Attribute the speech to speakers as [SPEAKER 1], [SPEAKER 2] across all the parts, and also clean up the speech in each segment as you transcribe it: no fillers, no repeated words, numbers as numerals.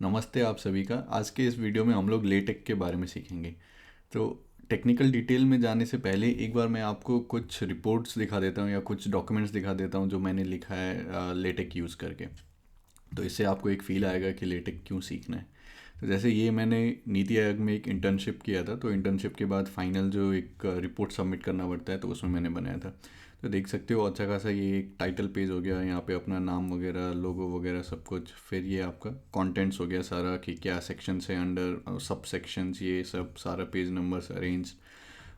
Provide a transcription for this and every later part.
[SPEAKER 1] नमस्ते आप सभी का। आज के इस वीडियो में हम लोग लेटेक के बारे में सीखेंगे। तो टेक्निकल डिटेल में जाने से पहले एक बार मैं आपको कुछ रिपोर्ट्स दिखा देता हूँ या कुछ डॉक्यूमेंट्स दिखा देता हूँ जो मैंने लिखा है लेटेक यूज़ करके। तो इससे आपको एक फ़ील आएगा कि लेटेक क्यों सीखना है। तो जैसे ये मैंने नीति आयोग में एक इंटर्नशिप किया था, तो इंटर्नशिप के बाद फाइनल जो एक रिपोर्ट सबमिट करना पड़ता है तो उसमें मैंने बनाया था। तो देख सकते हो अच्छा खासा ये एक टाइटल पेज हो गया, यहाँ पे अपना नाम वगैरह, लोगो वगैरह सब कुछ। फिर ये आपका कंटेंट्स हो गया सारा कि क्या सेक्शन से अंडर सब सेक्शंस, ये सब सारा पेज नंबर्स अरेंज।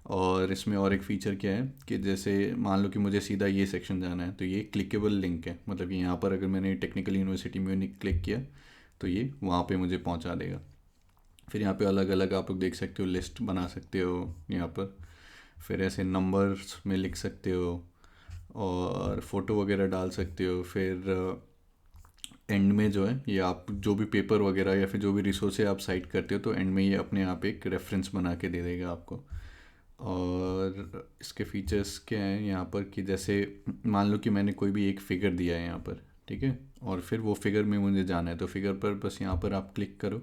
[SPEAKER 1] और इसमें और एक फ़ीचर क्या है कि जैसे मान लो कि मुझे सीधा ये सेक्शन जाना है तो ये क्लिकेबल लिंक है, मतलब कि यहाँ पर अगर मैंने टेक्निकल यूनिवर्सिटी म्यूनिख क्लिक किया तो ये वहाँ पे मुझे पहुँचा देगा। फिर यहाँ पे अलग अलग आप लोग देख सकते हो, लिस्ट बना सकते हो यहाँ पर। फिर ऐसे नंबर्स में लिख सकते हो और फ़ोटो वगैरह डाल सकते हो। फिर एंड में जो है ये आप जो भी पेपर वगैरह या फिर जो भी रिसोर्स आप साइट करते हो तो एंड में ये अपने आप एक रेफरेंस बना के दे देगा आपको। और इसके फीचर्स क्या हैं यहाँ पर कि जैसे मान लो कि मैंने कोई भी एक फ़िगर दिया है यहाँ पर, ठीक है, और फिर वो फिगर में मुझे जाना है तो फिगर पर बस यहाँ पर आप क्लिक करो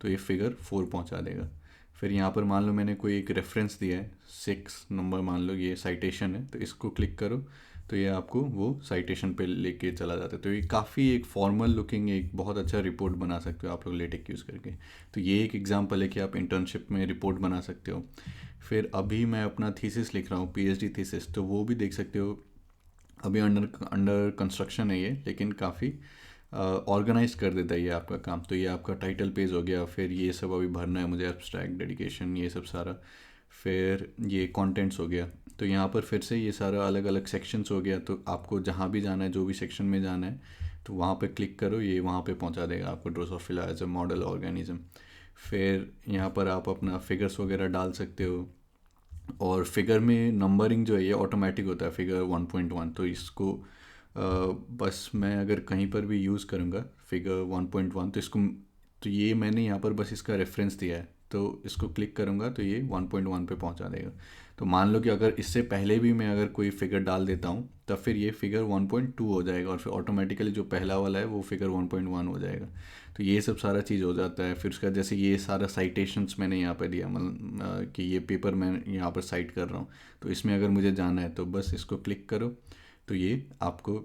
[SPEAKER 1] तो ये फिगर 4 पहुँचा देगा। फिर यहाँ पर मान लो मैंने कोई एक रेफरेंस दिया है 6 नंबर, मान लो ये साइटेशन है तो इसको क्लिक करो तो ये आपको वो साइटेशन पे लेके चला जाता है। तो ये काफ़ी एक फॉर्मल लुकिंग एक बहुत अच्छा रिपोर्ट बना सकते हो आप लोग लेटेक यूज़ करके। तो ये एक एग्जांपल है कि आप इंटर्नशिप में रिपोर्ट बना सकते हो। फिर अभी मैं अपना थीसिस लिख रहा हूँ, पीएचडी थीसिस, तो वो भी देख सकते हो। अभी अंडर अंडर कंस्ट्रक्शन है ये, लेकिन काफ़ी ऑर्गेनाइज कर देता है ये आपका काम। तो ये आपका टाइटल पेज हो गया, फिर ये सब अभी भरना है मुझे, एब्स्ट्रैक्ट, डेडिकेशन, ये सब सारा। फिर ये कंटेंट्स हो गया। तो यहाँ पर फिर से ये सारा अलग अलग सेक्शंस हो गया, तो आपको जहाँ भी जाना है, जो भी सेक्शन में जाना है तो वहाँ पे क्लिक करो, ये वहाँ पे पहुँचा देगा आपको drosophila as a model organism. फिर यहाँ पर आप अपना फिगर्स वगैरह डाल सकते हो। और फिगर में नंबरिंग जो है ये ऑटोमेटिक होता है, फिगर 1.1। तो इसको बस मैं अगर कहीं पर भी यूज़ करूँगा फिगर 1.1 तो इसको, तो ये मैंने यहाँ पर बस इसका रेफरेंस दिया है तो इसको क्लिक करूँगा तो ये 1.1 पे पहुँचा देगा। तो मान लो कि अगर इससे पहले भी मैं अगर कोई फिगर डाल देता हूँ तब फिर ये फिगर 1.2 हो जाएगा और फिर ऑटोमेटिकली जो पहला वाला है वो फिगर 1.1 हो जाएगा। तो ये सब सारा चीज़ हो जाता है। फिर उसका जैसे ये सारा साइटेशंस मैंने यहाँ पे दिया, मतलब कि ये पेपर मैं यहाँ पर साइट कर रहा हूँ तो इसमें अगर मुझे जाना है तो बस इसको क्लिक करो तो ये आपको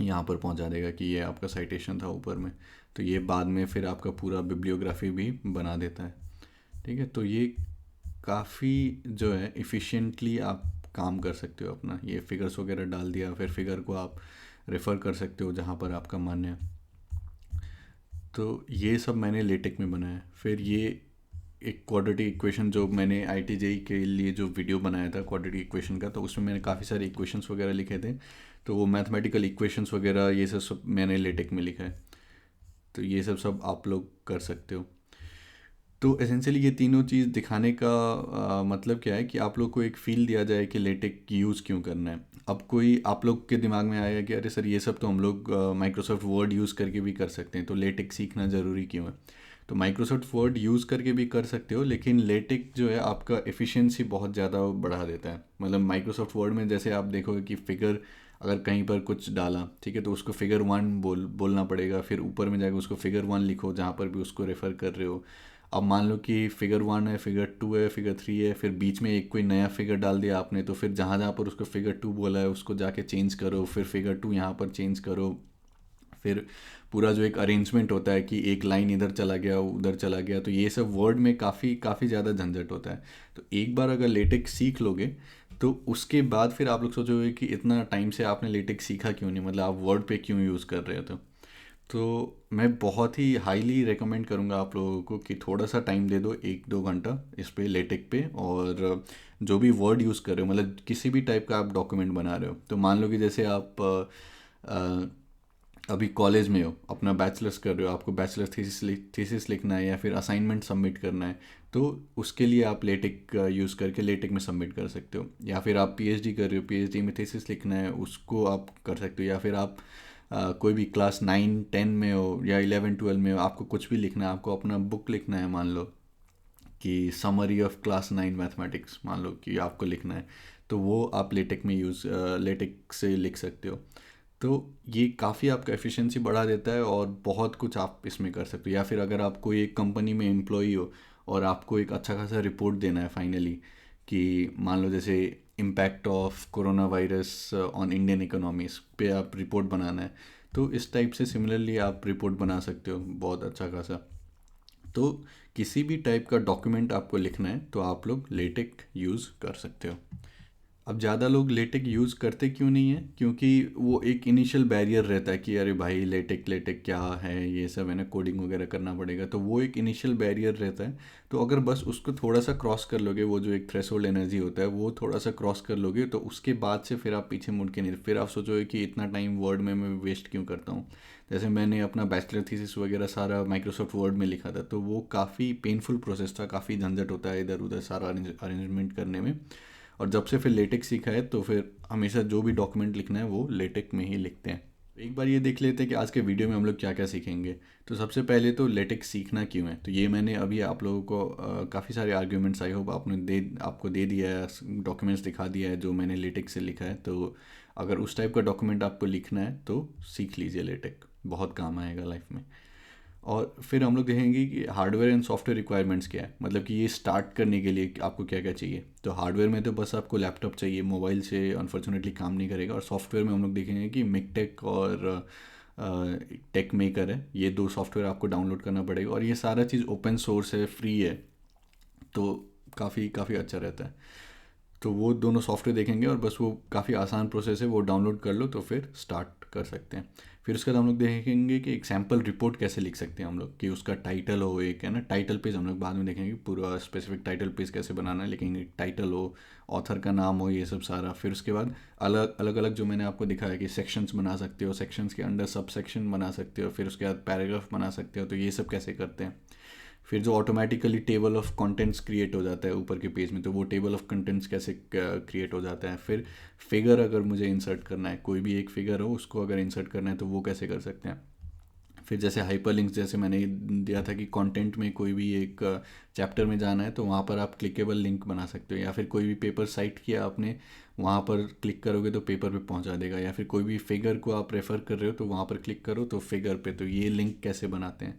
[SPEAKER 1] यहाँ पर पहुँचा देगा कि ये आपका साइटेशन था ऊपर में। तो ये बाद में फिर आपका पूरा बिब्लियोग्राफी भी बना देता है। ठीक है, तो ये काफ़ी जो है इफ़िशिएंटली आप काम कर सकते हो अपना। ये फिगर्स वगैरह डाल दिया, फिर फिगर को आप रेफ़र कर सकते हो जहाँ पर आपका मन है। तो ये सब मैंने लेटेक में बनाया है। फिर ये एक क्वाड्रेटिक इक्वेशन जो मैंने आईआईटी के लिए जो वीडियो बनाया था क्वाड्रेटिक इक्वेशन का, तो उसमें मैंने काफ़ी सारे इक्वेशंस वगैरह लिखे थे। तो वो मैथमेटिकल इक्वेशंस वगैरह ये सब सब मैंने लेटेक में लिखा है। तो ये सब सब आप लोग कर सकते हो। तो एसेंशियली ये तीनों चीज़ दिखाने का मतलब क्या है कि आप लोग को एक फ़ील दिया जाए कि लेटेक यूज़ क्यों करना है। अब कोई आप लोग के दिमाग में आएगा कि अरे सर ये सब तो हम लोग माइक्रोसॉफ्ट वर्ड यूज़ करके भी कर सकते हैं, तो लेटेक सीखना ज़रूरी क्यों है। तो माइक्रोसॉफ्ट वर्ड यूज़ करके भी कर सकते हो, लेकिन लेटेक जो है आपका एफिशिएंसी बहुत ज़्यादा बढ़ा देता है। मतलब माइक्रोसॉफ्ट वर्ड में जैसे आप देखोगे कि फ़िगर अगर कहीं पर कुछ डाला, ठीक है, तो उसको फिगर 1 बोलना पड़ेगा, फिर ऊपर में जाकर उसको फिगर 1 लिखो जहाँ पर भी उसको रेफ़र कर रहे हो। अब मान लो कि फिगर 1 है, फिगर 2 है, फिगर 3 है, फिर बीच में एक कोई नया फिगर डाल दिया आपने, तो फिर जहाँ जहाँ पर उसको फिगर 2 बोला है उसको जाके चेंज करो, फिर फिगर 2 यहाँ पर चेंज करो। फिर पूरा जो एक अरेंजमेंट होता है कि एक लाइन इधर चला गया उधर चला गया, तो ये सब वर्ड में काफ़ी काफ़ी ज़्यादा झंझट होता है। तो एक बार अगर लेटेक्स सीख लोगे तो उसके बाद फिर आप लोग सोचोगे कि इतना टाइम से आपने लेटेक्स सीखा क्यों नहीं, मतलब आप वर्ड पे क्यों यूज़ कर रहे हो। तो मैं बहुत ही हाईली रेकमेंड करूँगा आप लोगों को कि थोड़ा सा टाइम दे दो, 1-2 घंटा इस पे लेटेक पे। और जो भी वर्ड यूज़ कर रहे हो, मतलब किसी भी टाइप का आप डॉक्यूमेंट बना रहे हो, तो मान लो कि जैसे आप अभी कॉलेज में हो, अपना बैचलर्स कर रहे हो, आपको बैचलर थीसिस लिखना है या फिर असाइनमेंट सबमिट करना है, तो उसके लिए आप लेटेक यूज़ करके लेटेक में सबमिट कर सकते हो। या फिर आप पीएचडी कर रहे हो, पीएचडी में थीसिस लिखना है, उसको आप कर सकते हो। या फिर आप कोई भी क्लास 9-10 में हो या 11-12 में हो, आपको कुछ भी लिखना है, आपको अपना बुक लिखना है, मान लो कि समरी ऑफ क्लास 9 मैथमेटिक्स मान लो कि आपको लिखना है, तो वो आप लेटेक में यूज़ लेटेक से लिख सकते हो। तो ये काफ़ी आपका एफिशिएंसी बढ़ा देता है और बहुत कुछ आप इसमें कर सकते हो। या फिर अगर आप कोई एक कंपनी में एम्प्लॉई हो और आपको एक अच्छा खासा रिपोर्ट देना है फाइनली, कि मान लो जैसे impact of corona virus on Indian economies पे आप रिपोर्ट बनाना है, तो इस टाइप से सिमिलरली आप रिपोर्ट बना सकते हो बहुत अच्छा खासा। तो किसी भी टाइप का डॉक्यूमेंट आपको लिखना है तो आप लोग लेटेक यूज़ कर सकते हो। अब ज़्यादा लोग लेटेक यूज़ करते क्यों नहीं है? क्योंकि वो एक इनिशियल बैरियर रहता है कि अरे भाई लेटेक लेटेक क्या है, ये सब है ना, कोडिंग वगैरह करना पड़ेगा, तो वो एक इनिशियल बैरियर रहता है। तो अगर बस उसको थोड़ा सा क्रॉस कर लोगे, वो जो एक थ्रेशोल्ड एनर्जी होता है वो थोड़ा सा क्रॉस कर लोगे, तो उसके बाद से फिर आप पीछे मुड़ के नहीं, फिर आप सोचोगे कि इतना टाइम वर्ड में मैं वेस्ट क्यों करता हूँ। जैसे मैंने अपना बैचलर थीसिस वगैरह सारा माइक्रोसॉफ्ट वर्ड में लिखा था, तो वो काफ़ी पेनफुल प्रोसेस था, काफ़ी झंझट होता है इधर उधर सारा अरेंजमेंट करने में। और जब से फिर लेटेक सीखा है तो फिर हमेशा जो भी डॉक्यूमेंट लिखना है वो लेटेक में ही लिखते हैं। एक बार ये देख लेते हैं कि आज के वीडियो में हम लोग क्या क्या सीखेंगे। तो सबसे पहले तो लेटेक सीखना क्यों है, तो ये मैंने अभी आप लोगों को काफ़ी सारे आर्ग्यूमेंट्स आई होप आपको दे दिया है, डॉक्यूमेंट्स दिखा दिया है जो मैंने लेटेक से लिखा है। तो अगर उस टाइप का डॉक्यूमेंट आपको लिखना है तो सीख लीजिए, लेटेक बहुत काम आएगा लाइफ में। और फिर हम लोग देखेंगे कि हार्डवेयर एंड सॉफ्टवेयर रिक्वायरमेंट्स क्या है, मतलब कि ये स्टार्ट करने के लिए आपको क्या क्या चाहिए। तो हार्डवेयर में तो बस आपको लैपटॉप चाहिए, मोबाइल से अनफॉर्चुनेटली काम नहीं करेगा। और सॉफ्टवेयर में हम लोग देखेंगे कि मिकटेक और टेक मेकर है, ये दो सॉफ्टवेयर आपको डाउनलोड करना पड़ेगा। और ये सारा चीज़ ओपन सोर्स है, फ्री है, तो काफ़ी काफ़ी अच्छा रहता है। तो वो दोनों सॉफ्टवेयर देखेंगे और बस वो काफ़ी आसान प्रोसेस है, वो डाउनलोड कर लो तो फिर स्टार्ट कर सकते हैं। फिर उसके बाद हम लोग देखेंगे कि एक सैम्पल रिपोर्ट कैसे लिख सकते हैं हम लोग, कि उसका टाइटल हो, एक है ना टाइटल पेज, हम लोग बाद में देखेंगे पूरा स्पेसिफिक टाइटल पेज कैसे बनाना है, लेकिन एक टाइटल हो, ऑथर का नाम हो, ये सब सारा। फिर उसके बाद अलग अलग अलग जो मैंने आपको दिखाया कि सेक्शंस बना सकते हो, सेक्शंस के अंडर सब सेक्शन बना सकते हो, फिर उसके बाद पैराग्राफ बना सकते हो, तो ये सब कैसे करते हैं। फिर जो automatically table of contents create हो जाता है ऊपर के पेज में, तो वो टेबल ऑफ कंटेंट्स कैसे क्रिएट हो जाता है। फिर फिगर अगर मुझे इंसर्ट करना है, कोई भी एक फिगर हो उसको अगर इंसर्ट करना है तो वो कैसे कर सकते हैं। फिर जैसे हाइपरलिंक्स, जैसे मैंने दिया था कि कंटेंट में कोई भी एक चैप्टर में जाना है तो वहाँ पर आप क्लिकेबल लिंक बना सकते हो, या फिर कोई भी पेपर साइट किया आपने, वहाँ पर क्लिक करोगे तो पेपर पे पहुँचा देगा। या फिर कोई भी फिगर को आप रेफ़र कर रहे हो तो वहाँ पर क्लिक करो तो फिगर पे, तो ये लिंक कैसे बनाते हैं।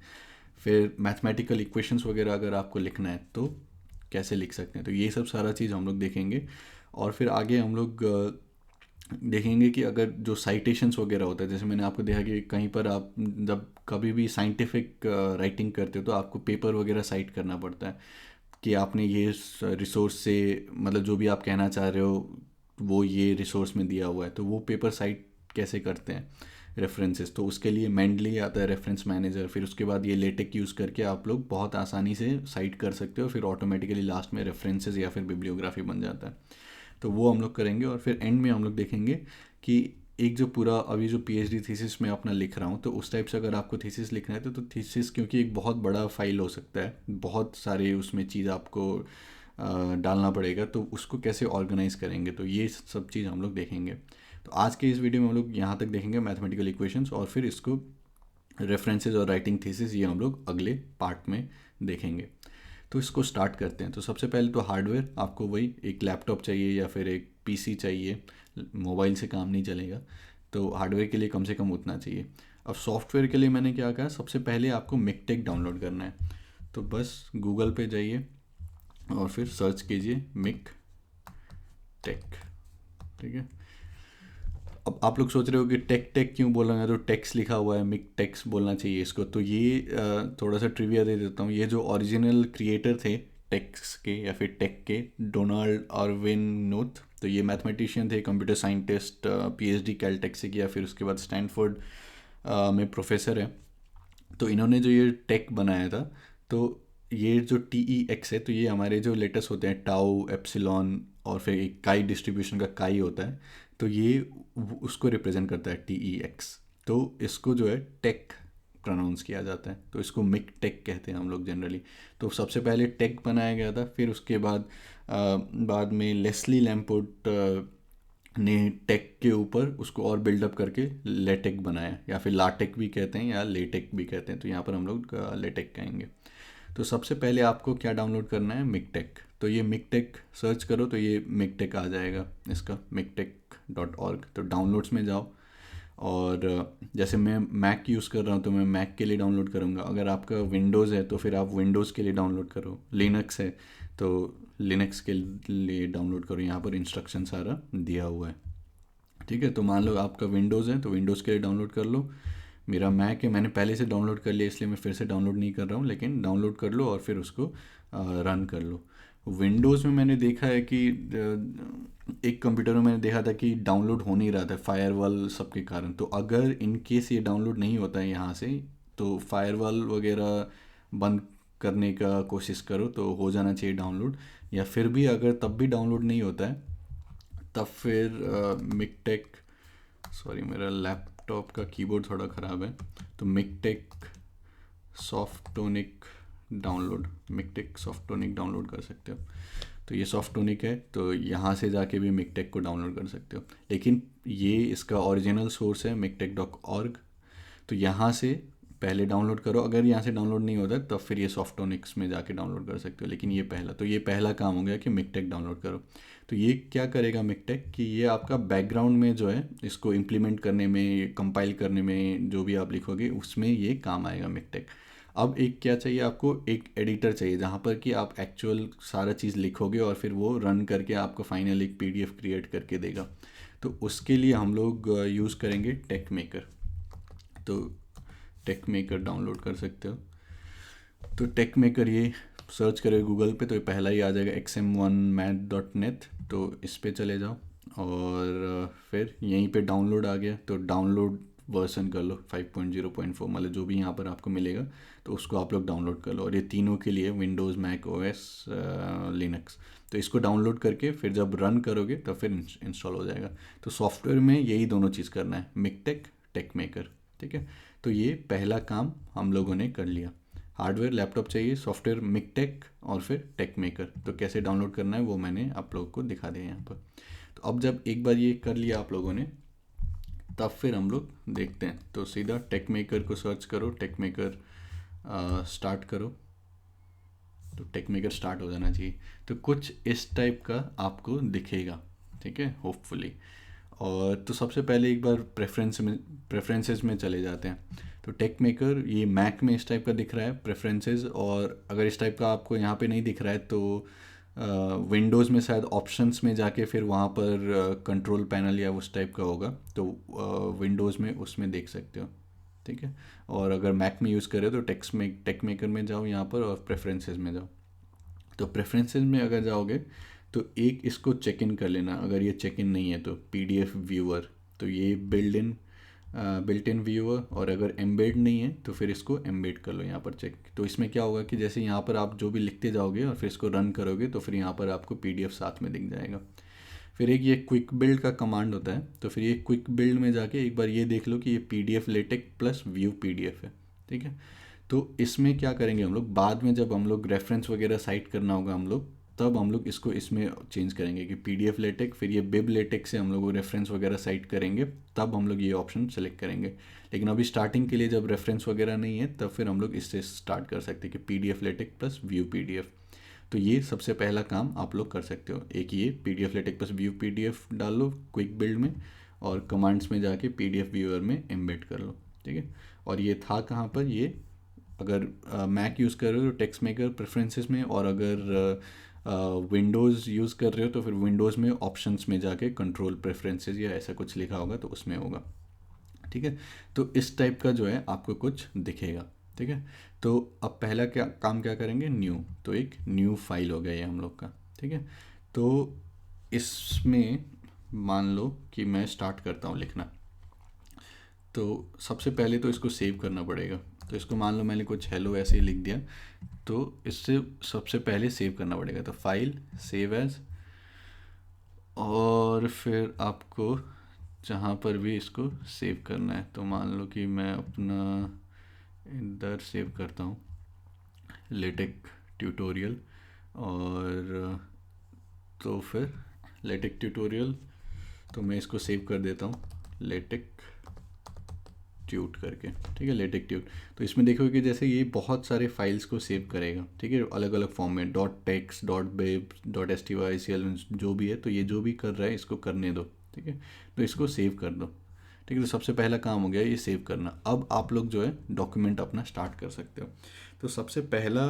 [SPEAKER 1] फिर मैथमेटिकल इक्वेशंस वगैरह अगर आपको लिखना है तो कैसे लिख सकते हैं, तो ये सब सारा चीज़ हम लोग देखेंगे। और फिर आगे हम लोग देखेंगे कि अगर जो साइटेशंस वगैरह होता है, जैसे मैंने आपको देखा कि कहीं पर आप जब कभी भी साइंटिफिक राइटिंग करते हो तो आपको पेपर वगैरह साइट करना पड़ता है, कि आपने ये रिसोर्स से, मतलब जो भी आप कहना चाह रहे हो वो ये रिसोर्स में दिया हुआ है, तो वो पेपर साइट कैसे करते हैं रेफरेंसेस। तो उसके लिए मेंडली आता है रेफरेंस मैनेजर। फिर उसके बाद ये लेटेक यूज़ करके आप लोग बहुत आसानी से साइट कर सकते हो, फिर ऑटोमेटिकली लास्ट में रेफरेंसेस या फिर बिब्लियोग्राफी बन जाता है। तो वो हम लोग करेंगे। और फिर एंड में हम लोग देखेंगे कि एक जो पूरा अभी जो पीएचडी थीसिस मैं अपना लिख रहा हूँ, तो उस टाइप से अगर आपको थीसिस लिखना है तो थीसिस क्योंकि एक बहुत बड़ा फाइल हो सकता है, बहुत सारे उसमें चीज़ आपको डालना पड़ेगा, तो उसको कैसे ऑर्गेनाइज करेंगे, तो ये सब चीज़ हम लोग देखेंगे। तो आज के इस वीडियो में हम लोग यहाँ तक देखेंगे मैथमेटिकल इक्वेशंस, और फिर इसको रेफरेंसेस और राइटिंग थीसिस ये हम लोग अगले पार्ट में देखेंगे। तो इसको स्टार्ट करते हैं। तो सबसे पहले तो हार्डवेयर, आपको वही एक लैपटॉप चाहिए या फिर एक पीसी चाहिए, मोबाइल से काम नहीं चलेगा, तो हार्डवेयर के लिए कम से कम उतना चाहिए। अब सॉफ्टवेयर के लिए मैंने क्या कहा, सबसे पहले आपको मिकटेक डाउनलोड करना है। तो बस गूगल पे जाइए और फिर सर्च कीजिए मिक टेक, ठीक है। अब आप लोग सोच रहे हो कि टेक टेक क्यों बोल रहे हैं, तो टेक्स लिखा हुआ है, मिक टेक्स बोलना चाहिए इसको। तो ये थोड़ा सा ट्रिविया दे देता हूँ। ये जो ओरिजिनल क्रिएटर थे टेक्स के या फिर टेक के, डोनाल्ड अर्विन नूथ, तो ये मैथमेटिशियन थे, कंप्यूटर साइंटिस्ट, पीएचडी कैलटेक से किया, फिर उसके बाद स्टैनफोर्ड में प्रोफेसर है। तो इन्होंने जो ये टेक बनाया था, तो ये जो TEX है, तो ये हमारे जो लेटर्स होते हैं टाउ, एप्सिलॉन, और फिर एक काई डिस्ट्रीब्यूशन का काई होता है, तो ये उसको रिप्रेजेंट करता है TEX। तो इसको जो है टेक प्रोनाउंस किया जाता है, तो इसको मिक टेक कहते हैं हम लोग जनरली। तो सबसे पहले टेक बनाया गया था, फिर उसके बाद में लेस्ली लैम्पोर्ट ने टेक के ऊपर उसको और बिल्डअप करके लेटेक बनाया, या फिर लाटेक भी कहते हैं या लेटेक भी कहते हैं, तो यहाँ पर हम लोग लेटेक कहेंगे। तो सबसे पहले आपको क्या डाउनलोड करना है, मिकटेक। तो ये मिकटेक सर्च करो तो ये मिकटेक आ जाएगा, इसका miktek.org। तो डाउनलोड्स में जाओ और जैसे मैं मैक यूज़ कर रहा हूँ तो मैं मैक के लिए डाउनलोड करूँगा, अगर आपका विंडोज़ है तो फिर आप विंडोज़ के लिए डाउनलोड करो, लिनक्स है तो लिनक्स के लिए डाउनलोड करो। यहाँ पर इंस्ट्रक्शन सारा दिया हुआ है, ठीक है। तो मान लो आपका विंडोज़ है तो विंडोज़ के लिए डाउनलोड कर लो। मेरा मैक है, मैंने पहले से डाउनलोड कर लिया इसलिए मैं फिर से डाउनलोड नहीं कर रहा हूँ, लेकिन डाउनलोड कर लो और फिर उसको रन कर लो। विंडोज़ में मैंने देखा है कि एक कंप्यूटर में मैंने देखा था कि डाउनलोड हो नहीं रहा था फायरवॉल सबके कारण। तो अगर इन केस ये डाउनलोड नहीं होता है यहाँ से, तो फायरवॉल वगैरह बंद करने का कोशिश करो तो हो जाना चाहिए डाउनलोड। या फिर भी अगर तब भी डाउनलोड नहीं होता है तब फिर मिकटेक, सॉरी मेरा लैपटॉप का कीबोर्ड थोड़ा ख़राब है, तो मिकटेक सॉफ्टोनिक मिकटेक सॉफ्टोनिक डाउनलोड कर सकते हो। तो ये सॉफ्टोनिक है तो यहाँ से जाके भी मिकटेक को डाउनलोड कर सकते हो, लेकिन ये इसका ओरिजिनल सोर्स है miktek.org। तो यहाँ से पहले डाउनलोड करो, अगर यहाँ से डाउनलोड नहीं होता तब फिर ये सॉफ्टोनिक्स में जाके डाउनलोड कर सकते हो। लेकिन ये पहला काम हो गया कि मिकटेक डाउनलोड करो। तो ये क्या करेगा मिकटेक कि ये आपका बैकग्राउंड में जो है इसको इम्प्लीमेंट करने में, कंपाइल करने में, जो भी आप लिखोगे उसमें ये काम आएगा मिकटेक। अब एक क्या चाहिए आपको, एक एडिटर चाहिए जहाँ पर कि आप एक्चुअल सारा चीज़ लिखोगे और फिर वो रन करके आपको फाइनल एक पीडीएफ क्रिएट करके देगा। तो उसके लिए हम लोग यूज़ करेंगे टेक मेकर। तो टेक मेकर डाउनलोड कर सकते हो। तो टेक मेकर ये सर्च करोगे गूगल पे तो ये पहला ही आ जाएगा xm1math.net। तो इस पे चले जाओ और फिर यहीं पे डाउनलोड आ गया तो डाउनलोड वर्सन कर लो 5.0.4, मतलब जो भी यहाँ पर आपको मिलेगा तो उसको आप लोग डाउनलोड कर लो। और ये तीनों के लिए विंडोज़, मैक ओएस, लिनक्स। तो इसको डाउनलोड करके फिर जब रन करोगे तब फिर इंस्टॉल हो जाएगा। तो सॉफ्टवेयर में यही दोनों चीज़ करना है, मिकटेक, टेक मेकर, ठीक है। तो ये पहला काम हम लोगों ने कर लिया। हार्डवेयर लैपटॉप चाहिए, सॉफ्टवेयर मिकटेक और फिर टेक मेकर। तो कैसे डाउनलोड करना है वो मैंने आप लोगों को दिखा दिया यहाँ पर। तो अब जब एक बार ये कर लिया आप लोगों ने तब फिर हम लोग देखते हैं। तो सीधा टेक मेकर को सर्च करो, टेक मेकर स्टार्ट करो। तो टेक मेकर स्टार्ट हो जाना चाहिए। तो कुछ इस टाइप का आपको दिखेगा, ठीक है, होपफुली। और तो सबसे पहले एक बार प्रेफरेंसेस में चले जाते हैं। तो टेक मेकर ये मैक में इस टाइप का दिख रहा है प्रेफरेंसेस, और अगर इस टाइप का आपको यहाँ पे नहीं दिख रहा है तो विंडोज़ में शायद ऑप्शंस में जाके फिर वहाँ पर कंट्रोल पैनल या उस टाइप का होगा, तो विंडोज़ में उसमें देख सकते हो, ठीक है। और अगर मैक में यूज़ करें तो टेक मेकर में जाओ यहाँ पर और प्रेफरेंसेस में जाओ। तो प्रेफरेंसेस में अगर जाओगे तो एक इसको चेक इन कर लेना, अगर ये चेक इन नहीं है तो पीडीएफ व्यूअर। तो ये बिल्ट इन व्यूअर, और अगर एम्बेड नहीं है तो फिर इसको एम्बेड कर लो यहाँ पर चेक। तो इसमें क्या होगा कि जैसे यहाँ पर आप जो भी लिखते जाओगे और फिर इसको रन करोगे तो फिर यहाँ पर आपको पीडीएफ साथ में दिख जाएगा। फिर एक ये क्विक बिल्ड का कमांड होता है, तो फिर ये क्विक बिल्ड में जाके एक बार ये देख लो कि ये PDF LaTeX plus view PDF है, ठीक है। तो इसमें क्या करेंगे हम लोग, बाद में जब हम लोग रेफरेंस वगैरह साइट करना होगा हम लोग, तब हम लोग इसको इसमें चेंज करेंगे कि पीडीएफ लेटेक, फिर ये बिब लेटेक से हम लोग रेफरेंस वगैरह साइट करेंगे, तब हम लोग ये ऑप्शन सेलेक्ट करेंगे। लेकिन अभी स्टार्टिंग के लिए जब रेफरेंस वगैरह नहीं है तब फिर हम लोग इससे स्टार्ट कर सकते हैं कि PDF LaTeX plus view PDF. तो ये सबसे पहला काम आप लोग कर सकते हो, एक ये PDF LaTeX plus view PDF डाल लो क्विक बिल्ड में, और कमांड्स में जाके पीडीएफ व्यूअर में एम्बेड कर लो, ठीक है। और ये था कहाँ पर, ये अगर मैक यूज़ कर रहे हो तो टेक्स्ट मेकर प्रेफरेंसेस में, और अगर विंडोज़ यूज़ कर रहे हो तो फिर विंडोज़ में ऑप्शंस में जाके कंट्रोल प्रेफरेंसेस या ऐसा कुछ लिखा होगा तो उसमें होगा, ठीक है। तो इस टाइप का जो है आपको कुछ दिखेगा, ठीक है। तो अब पहला काम क्या करेंगे, न्यू। तो एक न्यू फाइल हो गया ये हम लोग का, ठीक है। तो इसमें मान लो कि मैं स्टार्ट करता हूँ लिखना। तो सबसे पहले तो इसको सेव करना पड़ेगा। तो इसको मान लो मैंने कुछ हेलो ऐसे ही लिख दिया, तो इससे सबसे पहले सेव करना पड़ेगा। तो फाइल, सेव एज, और फिर आपको जहाँ पर भी इसको सेव करना है, तो मान लो कि मैं अपना इधर सेव करता हूँ लेटेक ट्यूटोरियल, और तो फिर लेटेक ट्यूटोरियल, तो मैं इसको सेव कर देता हूँ लेटेक ट्यूट करके, ठीक है, लेटेक ट्यूट। तो इसमें देखोगे कि जैसे ये बहुत सारे फाइल्स को सेव करेगा, ठीक है, अलग अलग फॉर्म में, .text, .bib, .stycl जो भी है। तो ये जो भी कर रहा है इसको करने दो, ठीक है। तो इसको सेव कर दो, ठीक है। तो सबसे पहला काम हो गया ये सेव करना। अब आप लोग जो है डॉक्यूमेंट अपना स्टार्ट कर सकते हो। तो सबसे पहला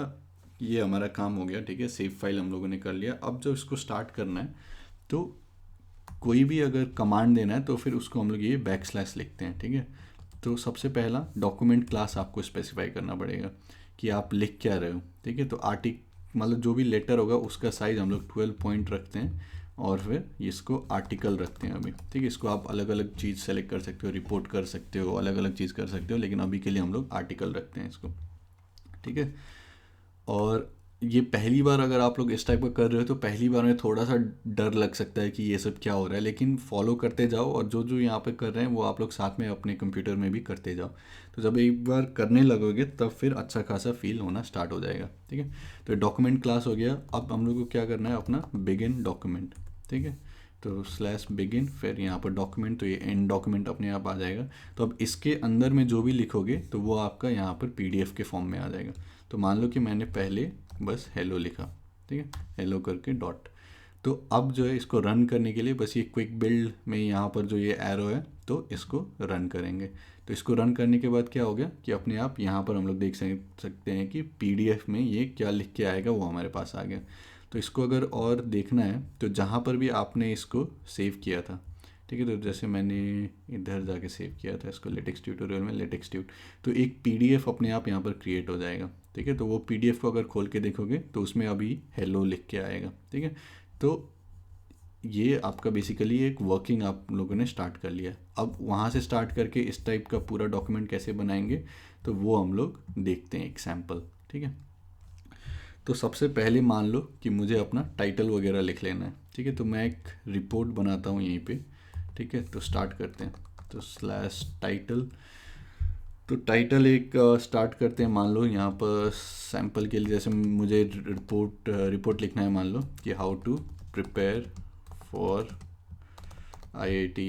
[SPEAKER 1] ये हमारा काम हो गया, ठीक है, सेव फाइल हम लोगों ने कर लिया। अब जो इसको स्टार्ट करना है, तो कोई भी अगर कमांड देना है तो फिर उसको हम लोग ये बैकस्लैश लिखते हैं, ठीक है। तो सबसे पहला डॉक्यूमेंट क्लास आपको स्पेसिफाई करना पड़ेगा कि आप लिख क्या रहे हो, ठीक है। तो मतलब जो भी लेटर होगा उसका साइज़ हम लोग 12 पॉइंट रखते हैं और फिर इसको आर्टिकल रखते हैं अभी, ठीक है। इसको आप अलग अलग चीज़ सेलेक्ट कर सकते हो, रिपोर्ट कर सकते हो, अलग अलग चीज़ कर सकते हो, लेकिन अभी के लिए हम लोग आर्टिकल रखते हैं इसको, ठीक है। और ये पहली बार अगर आप लोग इस टाइप का कर रहे हो तो पहली बार में थोड़ा सा डर लग सकता है कि ये सब क्या हो रहा है, लेकिन फॉलो करते जाओ और जो जो यहाँ पे कर रहे हैं वो आप लोग साथ में अपने कंप्यूटर में भी करते जाओ। तो जब एक बार करने लगोगे तब फिर अच्छा खासा फील होना स्टार्ट हो जाएगा, ठीक है। तो डॉक्यूमेंट क्लास हो गया। अब हम लोग को क्या करना है, अपना बिगिन डॉक्यूमेंट, ठीक है। तो स्लैश बिगिन, फिर यहाँ पर डॉक्यूमेंट, तो ये एंड डॉक्यूमेंट अपने आप आ जाएगा। तो अब इसके अंदर में जो भी लिखोगे तो वो आपका यहाँ पर पीडीएफ के फॉर्म में आ जाएगा। तो मान लो कि मैंने पहले बस हेलो लिखा, ठीक है, हेलो करके डॉट। तो अब जो है इसको रन करने के लिए बस ये क्विक बिल्ड में यहाँ पर जो ये एरो है तो इसको रन करेंगे। तो इसको रन करने के बाद क्या हो गया कि अपने आप यहाँ पर हम लोग देख सकते हैं कि पीडीएफ में ये क्या लिख के आएगा वो हमारे पास आ गया। तो इसको अगर और देखना है तो जहाँ पर भी आपने इसको सेव किया था, ठीक है, तो जैसे मैंने इधर जाके सेव किया था इसको लेटेक्स ट्यूटोरियल में, लेटेक्स ट्यूट, तो एक पीडीएफ अपने आप यहाँ पर क्रिएट हो जाएगा, ठीक है। तो वो पीडीएफ को अगर खोल के देखोगे तो उसमें अभी हेलो लिख के आएगा, ठीक है। तो ये आपका बेसिकली एक वर्किंग आप लोगों ने स्टार्ट कर लिया। अब वहाँ से स्टार्ट करके इस टाइप का पूरा डॉक्यूमेंट कैसे बनाएंगे तो वो हम लोग देखते हैं एक सैम्पल, ठीक है। तो सबसे पहले मान लो कि मुझे अपना टाइटल वगैरह लिख लेना है, ठीक है। तो मैं एक रिपोर्ट बनाता हूँ यहीं पे, ठीक है। तो स्टार्ट करते हैं, तो स्लैश टाइटल, तो टाइटल एक स्टार्ट करते हैं। मान लो यहाँ पर सैम्पल के लिए जैसे मुझे रिपोर्ट लिखना है, मान लो कि how to prepare for IIT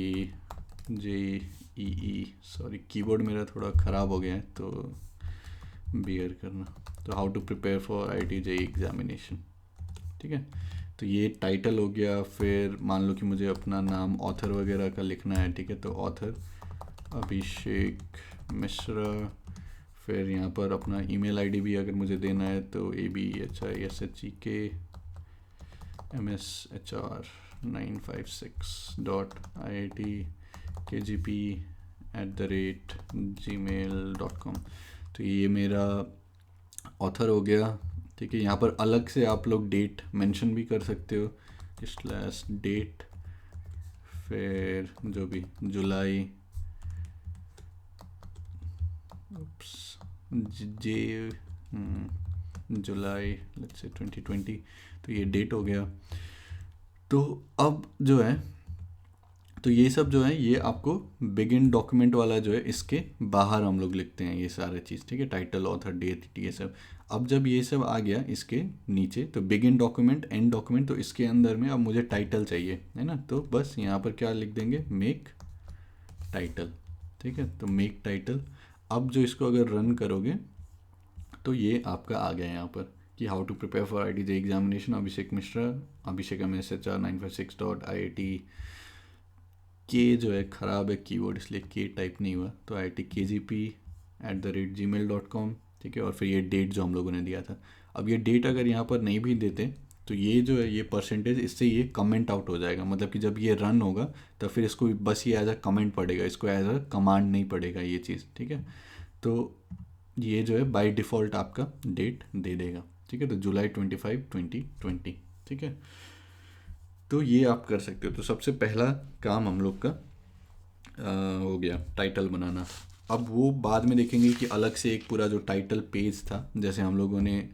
[SPEAKER 1] JEE, sorry keyboard मेरा थोड़ा ख़राब हो गया है तो बियर करना। तो how to prepare for IIT JEE examination, ठीक है। तो ये टाइटल हो गया। फिर मान लो कि मुझे अपना नाम ऑथर वगैरह का लिखना है, ठीक है। तो ऑथर अभिषेक मिश्रा। फिर यहाँ पर अपना ईमेल आईडी भी अगर मुझे देना है तो abhishek.msh@956.iitkgp@gmail.com। तो ये मेरा ऑथर हो गया, ठीक है। यहाँ पर अलग से आप लोग डेट मेंशन भी कर सकते हो कि स्लैश डेट, फिर जो भी जुलाई जुलाई लेट्स से 2020, तो ये डेट हो गया। तो अब जो है, तो ये सब जो है ये आपको बिगिन डॉक्यूमेंट वाला जो है इसके बाहर हम लोग लिखते हैं ये सारे चीज़, ठीक है, टाइटल ऑथर डेट ये सब। अब जब ये सब आ गया इसके नीचे, तो बिगिन डॉक्यूमेंट एंड डॉक्यूमेंट, तो इसके अंदर में अब मुझे टाइटल चाहिए, है ना। तो बस यहाँ पर क्या लिख देंगे, मेक टाइटल, ठीक है। तो मेक टाइटल। अब जो इसको अगर रन करोगे तो ये आपका आ गया यहाँ पर कि how to prepare for IIT JEE examination Abhishek Mishra, Abhishek MSHR956.IIT के जो है ख़राब है कीबोर्ड इसलिए के टाइप नहीं हुआ, तो IITKGP@gmail.com, ठीक है। और फिर ये डेट जो हम लोगों ने दिया था। अब ये डेट अगर यहाँ पर नहीं भी देते तो ये जो है ये परसेंटेज, इससे ये कमेंट आउट हो जाएगा। मतलब कि जब ये रन होगा तो फिर इसको बस ये एज अ कमेंट पड़ेगा, इसको एज अ कमांड नहीं पड़ेगा ये चीज़, ठीक है। तो ये जो है बाय डिफ़ॉल्ट आपका डेट दे देगा, ठीक है। तो जुलाई 25 2020, ठीक है। तो ये आप कर सकते हो। तो सबसे पहला काम हम लोग का हो गया टाइटल बनाना। अब वो बाद में देखेंगे कि अलग से एक पूरा जो टाइटल पेज था, जैसे हम लोगों ने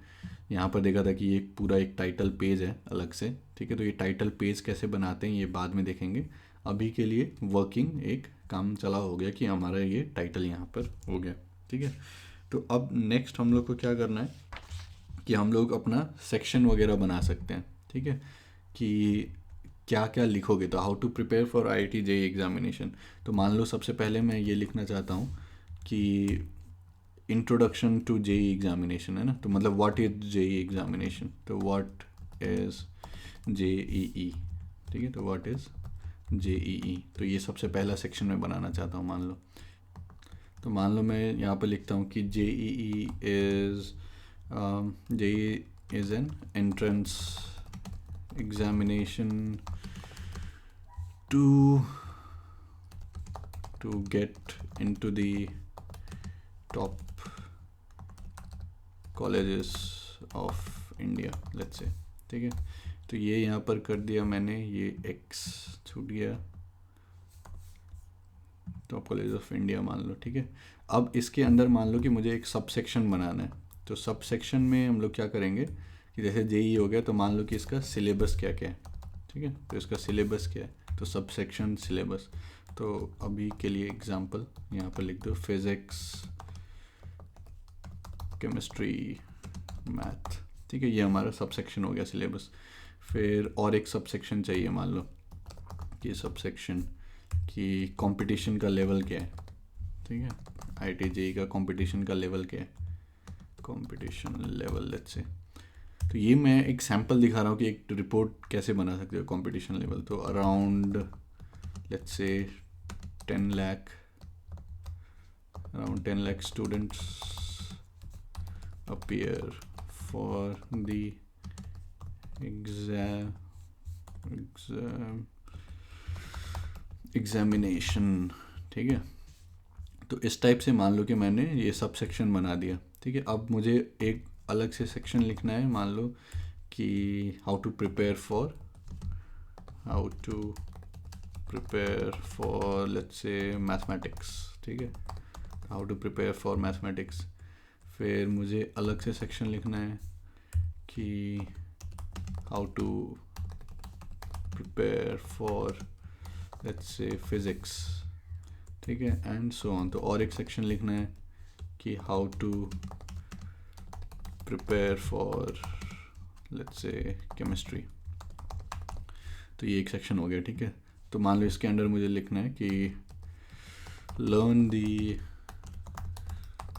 [SPEAKER 1] यहाँ पर देखा था कि ये पूरा एक टाइटल पेज है अलग से, ठीक है। तो ये टाइटल पेज कैसे बनाते हैं ये बाद में देखेंगे। अभी के लिए वर्किंग एक काम चला हो गया कि हमारा ये टाइटल यहाँ पर हो गया, ठीक है। तो अब नेक्स्ट हम लोग को क्या करना है कि हम लोग अपना सेक्शन वगैरह बना सकते हैं, ठीक है, कि क्या क्या लिखोगे। तो how to prepare for IIT JEE examination, तो मान लो सबसे पहले मैं ये लिखना चाहता हूँ कि इंट्रोडक्शन टू JEE एग्जामिनेशन, है ना। तो मतलब व्हाट इज JEE एग्जामिनेशन, तो व्हाट इज JEE, ठीक है। तो व्हाट इज JEE, तो ये सबसे पहला सेक्शन मैं बनाना चाहता हूँ मान लो। तो मान लो मैं यहाँ पर लिखता हूँ कि JEE is an entrance examination to get into the top colleges of India, let's say, ठीक है। तो ये यहाँ पर कर दिया मैंने, ये x छूट गया, टॉप कॉलेज ऑफ इंडिया मान लो, ठीक है। अब इसके अंदर मान लो कि मुझे एक सब सेक्शन बनाना है, तो सब सेक्शन में हम लोग क्या करेंगे कि जैसे JEE हो गया, तो मान लो कि इसका सिलेबस क्या क्या है, ठीक है। तो इसका सिलेबस क्या है, तो सब सेक्शन सिलेबस। तो अभी के लिए एग्जांपल यहाँ पर लिख दो फिज़िक्स, केमिस्ट्री, मैथ, ठीक है। ये हमारा सब सेक्शन हो गया सिलेबस। फिर और एक सब सेक्शन चाहिए, मान लो कि सब सेक्शन कि कंपटीशन का लेवल क्या है, ठीक है। IIT JEE का कंपटीशन का लेवल क्या है, कंपटीशन लेवल लेट्स से। तो ये मैं एक सैम्पल दिखा रहा हूँ कि एक रिपोर्ट कैसे बना सकते हो कंपटीशन लेवल। तो around let's say 10 lakh, around 10 lakh students appear for the examination, ठीक है। तो इस टाइप से मान लो कि मैंने ये सब सेक्शन बना दिया, ठीक है। अब मुझे एक अलग से सेक्शन लिखना है, मान लो कि how to prepare for let's say mathematics, ठीक है। How to prepare for mathematics. फिर मुझे अलग से सेक्शन लिखना है कि how to prepare for let's say physics, ठीक है, एंड सो ऑन। तो और एक सेक्शन लिखना है कि how to prepare for let's say chemistry. तो ये एक सेक्शन हो गया, ठीक है। तो मान लो इसके अंदर मुझे लिखना है कि learn the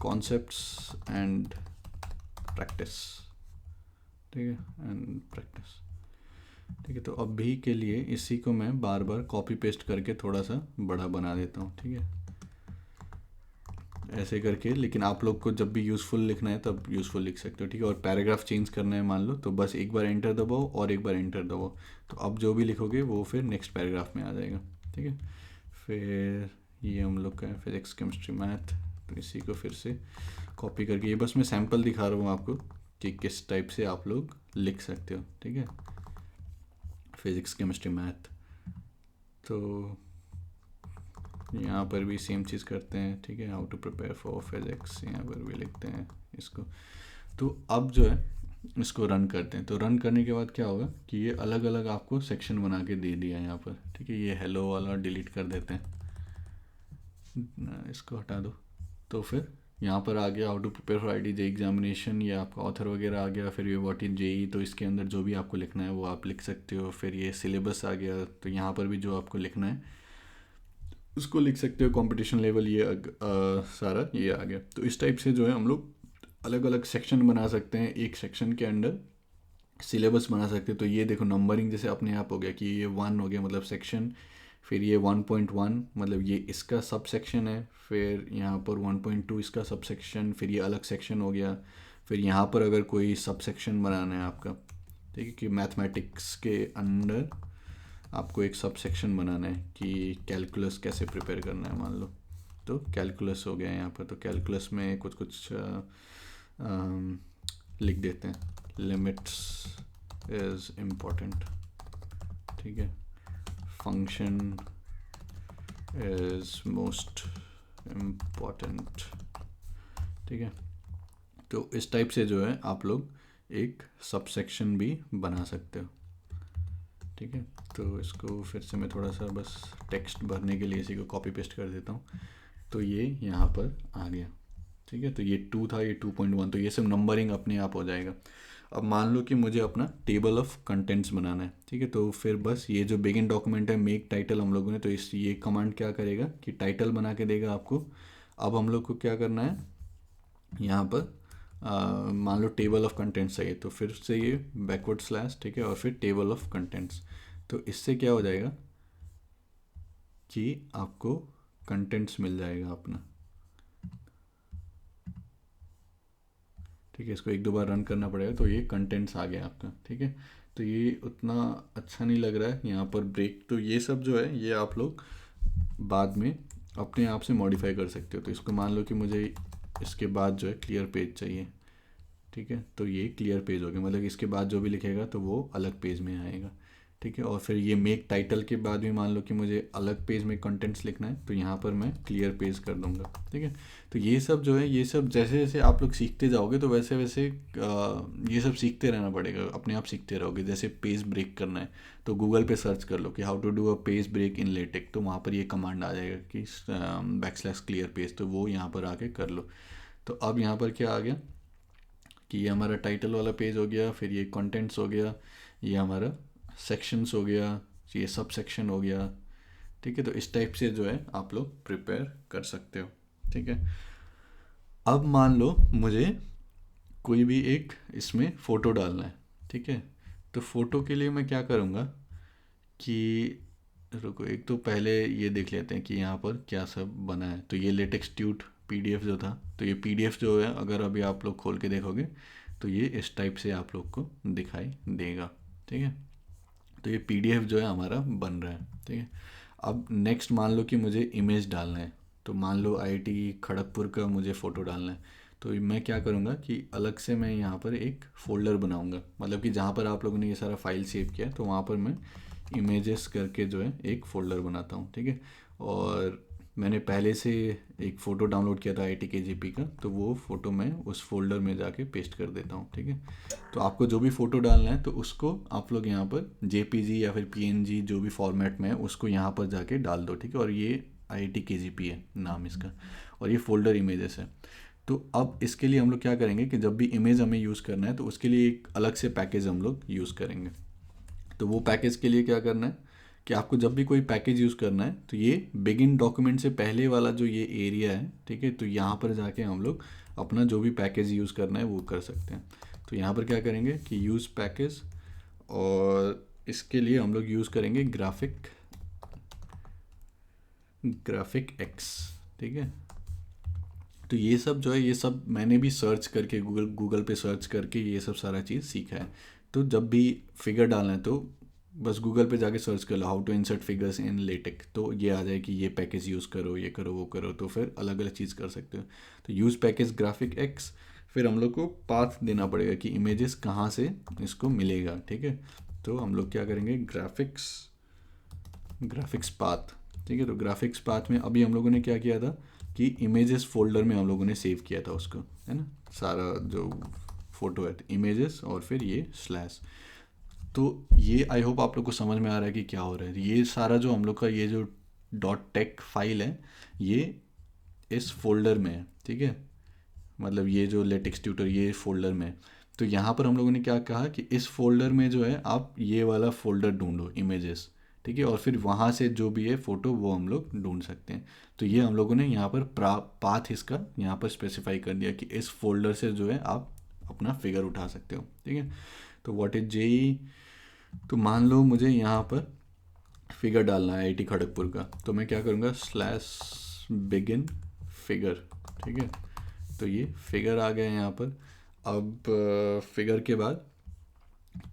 [SPEAKER 1] concepts and practice, ठीक है, एंड प्रैक्टिस, ठीक है। तो अभी के लिए इसी को मैं बार बार कॉपी पेस्ट करके थोड़ा सा बड़ा बना देता हूँ, ठीक है, ऐसे करके। लेकिन आप लोग को जब भी यूज़फुल लिखना है तब यूज़फुल लिख सकते हो, ठीक है। और पैराग्राफ चेंज करना है मान लो, तो बस एक बार एंटर दबाओ और एक बार एंटर दबाओ, तो अब जो भी लिखोगे वो फिर नेक्स्ट पैराग्राफ में आ जाएगा, ठीक है। फिर ये हम लोग का है फिज़िक्स, केमिस्ट्री, मैथ। तो इसी को फिर से कॉपी करके, ये बस मैं सैम्पल दिखा रहा हूँ आपको कि किस टाइप से आप लोग लिख सकते हो, ठीक है। Physics, chemistry, math. तो यहाँ पर भी सेम चीज़ करते हैं, ठीक है। How to prepare for physics, यहाँ पर भी लिखते हैं इसको। तो अब जो है इसको रन करते हैं। तो रन करने के बाद क्या होगा कि ये अलग अलग आपको सेक्शन बना के दे दिया है यहाँ पर, ठीक है। ये हेलो वाला डिलीट कर देते हैं, इसको हटा दो। तो फिर यहाँ पर आ गया how to prepare for IIT JEE examination, ये आपका ऑथर वगैरह आ गया। फिर ये व्हाट इज JEE, तो इसके अंदर जो भी आपको लिखना है वो आप लिख सकते हो। फिर ये सिलेबस आ गया, तो यहाँ पर भी जो आपको लिखना है उसको लिख सकते हो। कंपटीशन लेवल ये सारा ये आ गया। तो इस टाइप से जो है हम लोग अलग अलग सेक्शन बना सकते हैं, एक सेक्शन के अंडर सिलेबस बना सकते हैं। तो ये देखो नंबरिंग जैसे अपने आप हो गया कि ये 1 हो गया मतलब सेक्शन, फिर ये 1.1 मतलब ये इसका सब सेक्शन है, फिर यहाँ पर 1.2 इसका सब सेक्शन, फिर ये अलग सेक्शन हो गया। फिर यहाँ पर अगर कोई सब सेक्शन बनाना है आपका, ठीक है, कि मैथमेटिक्स के अंडर आपको एक सब सेक्शन बनाना है कि कैलकुलस कैसे प्रिपेयर करना है मान लो, तो कैलकुलस हो गया यहाँ पर। तो कैलकुलस में कुछ कुछ लिख देते हैं, लिमिट्स इज़ इम्पोर्टेंट, ठीक है, फंक्शन इज़ मोस्ट इम्पॉर्टेंट, ठीक है। तो इस टाइप से जो है आप लोग एक सब सेक्शन भी बना सकते हो, ठीक है। तो इसको फिर से मैं थोड़ा सा बस टेक्स्ट भरने के लिए इसी को कॉपी पेस्ट कर देता हूँ। तो ये यहाँ पर आ गया, ठीक है। तो ये 2 था, ये 2.1, तो ये सब नंबरिंग अपने आप हो जाएगा। अब मान लो कि मुझे अपना टेबल ऑफ कंटेंट्स बनाना है, ठीक है। तो फिर बस ये जो बिगिन डॉक्यूमेंट है मेक टाइटल हम लोगों ने, तो इस ये कमांड क्या करेगा कि टाइटल बना के देगा आपको। अब हम लोग को क्या करना है यहाँ पर मान लो टेबल ऑफ कंटेंट्स चाहिए, तो फिर से ये बैकवर्ड स्लैश, ठीक है, और फिर टेबल ऑफ कंटेंट्स। तो इससे क्या हो जाएगा कि आपको कंटेंट्स मिल जाएगा अपना। ठीक है, इसको एक दो बार रन करना पड़ेगा तो ये कंटेंट्स आ गया आपका। ठीक है, तो ये उतना अच्छा नहीं लग रहा है यहाँ पर ब्रेक, तो ये सब जो है ये आप लोग बाद में अपने आप से मॉडिफाई कर सकते हो। तो इसको मान लो कि मुझे इसके बाद जो है क्लियर पेज चाहिए। ठीक है, तो ये क्लियर पेज हो गया, मतलब इसके बाद जो भी लिखेगा तो वो अलग पेज में आएगा। ठीक है, और फिर ये मेक टाइटल के बाद भी मान लो कि मुझे अलग पेज में कंटेंट्स लिखना है तो यहाँ पर मैं क्लियर पेज कर दूंगा। ठीक है, तो ये सब जो है ये सब जैसे जैसे आप लोग सीखते जाओगे तो वैसे वैसे ये सब सीखते रहना पड़ेगा, अपने आप सीखते रहोगे। जैसे पेज ब्रेक करना है तो गूगल पे सर्च कर लो कि how to do a page break in LaTeX, तो वहाँ पर ये कमांड आ जाएगा कि बैकस्लैश क्लियर पेज, तो वो यहाँ पर आके कर लो। तो अब यहाँ पर क्या आ गया कि ये हमारा टाइटल वाला पेज हो गया, फिर ये कंटेंट्स हो गया, ये हमारा सेक्शंस हो गया, ये सब सेक्शन हो गया। ठीक है, तो इस टाइप से जो है आप लोग प्रिपेयर कर सकते हो। ठीक है, अब मान लो मुझे कोई भी एक इसमें फ़ोटो डालना है। ठीक है, तो फ़ोटो के लिए मैं क्या करूँगा कि रुको, एक तो पहले ये देख लेते हैं कि यहाँ पर क्या सब बना है। तो ये लेटेक्स ट्यूट पीडीएफ जो था, तो ये पीडीएफ जो है अगर अभी आप लोग खोल के देखोगे तो ये इस टाइप से आप लोग को दिखाई देगा। ठीक है, तो ये पीडीएफ जो है हमारा बन रहा है। ठीक है, अब नेक्स्ट मान लो कि मुझे इमेज डालना है, तो मान लो आईआईटी खड़गपुर का मुझे फ़ोटो डालना है। तो मैं क्या करूँगा कि अलग से मैं यहाँ पर एक फ़ोल्डर बनाऊँगा, मतलब कि जहाँ पर आप लोगों ने ये सारा फाइल सेव किया है तो वहाँ पर मैं इमेजेस करके जो है एक फ़ोल्डर बनाता हूँ। ठीक है, और मैंने पहले से एक फ़ोटो डाउनलोड किया था आईआईटी केजीपी का, तो वो फ़ोटो मैं उस फोल्डर में जाके पेस्ट कर देता हूँ। ठीक है, तो आपको जो भी फ़ोटो डालना है तो उसको आप लोग यहाँ पर जेपीजी या फिर पीएनजी जो भी फॉर्मेट में है उसको यहाँ पर जाके डाल दो। ठीक है, और ये आईआईटी केजीपी है नाम इसका, और ये फ़ोल्डर इमेजेस है। तो अब इसके लिए हम लोग क्या करेंगे कि जब भी इमेज हमें यूज़ करना है तो उसके लिए एक अलग से पैकेज हम लोग यूज़ करेंगे। तो वो पैकेज के लिए क्या करना है कि आपको जब भी कोई पैकेज यूज़ करना है तो ये बिगिन डॉक्यूमेंट से पहले वाला जो ये एरिया है, ठीक है, तो यहाँ पर जाके हम लोग अपना जो भी पैकेज यूज़ करना है वो कर सकते हैं। तो यहाँ पर क्या करेंगे कि यूज़ पैकेज, और इसके लिए हम लोग यूज़ करेंगे ग्राफिक एक्स। ठीक है, तो ये सब जो है ये सब मैंने भी सर्च करके गूगल पे सर्च करके ये सब सारा चीज़ सीखा है। तो जब भी फिगर डालना है तो बस गूगल पे जाके सर्च कर लो how to insert figures in LaTeX, तो ये आ जाए कि ये पैकेज यूज़ करो, ये करो, वो करो, तो फिर अलग अलग चीज़ कर सकते हो। तो यूज़ पैकेज ग्राफिक एक्स, फिर हम लोग को पाथ देना पड़ेगा कि इमेजेस कहाँ से इसको मिलेगा। ठीक है, तो हम लोग क्या करेंगे ग्राफिक्स पाथ। ठीक है, तो ग्राफिक्स पाथ में अभी हम लोगों ने क्या किया था कि इमेजेस फोल्डर में हम लोगों ने सेव किया था उसको, है ना, सारा जो फोटो है इमेजेस और फिर ये स्लैश। तो ये आई होप आप लोग को समझ में आ रहा है कि क्या हो रहा है। ये सारा जो हम लोग का ये जो डॉट टेक फाइल है ये इस फोल्डर में है। ठीक है, मतलब ये जो लेटेक्स ट्यूटर ये फोल्डर में है। तो यहाँ पर हम लोगों ने क्या कहा कि इस फोल्डर में जो है आप ये वाला फोल्डर ढूंढो इमेजेस। ठीक है, और फिर वहाँ से जो भी है फ़ोटो वो हम लोग ढूंढ सकते हैं। तो ये हम लोगों ने यहाँ पर पाथ इसका यहाँ पर स्पेसिफाई कर दिया कि इस फोल्डर से जो है आप अपना फिगर उठा सकते हो। ठीक है, तो व्हाट इज जेई, तो मान लो मुझे यहाँ पर फिगर डालना है आईआईटी खड़गपुर का, तो मैं क्या करूँगा स्लैश बिगिन फिगर। ठीक है, तो ये फिगर आ गया यहाँ पर। अब फिगर के बाद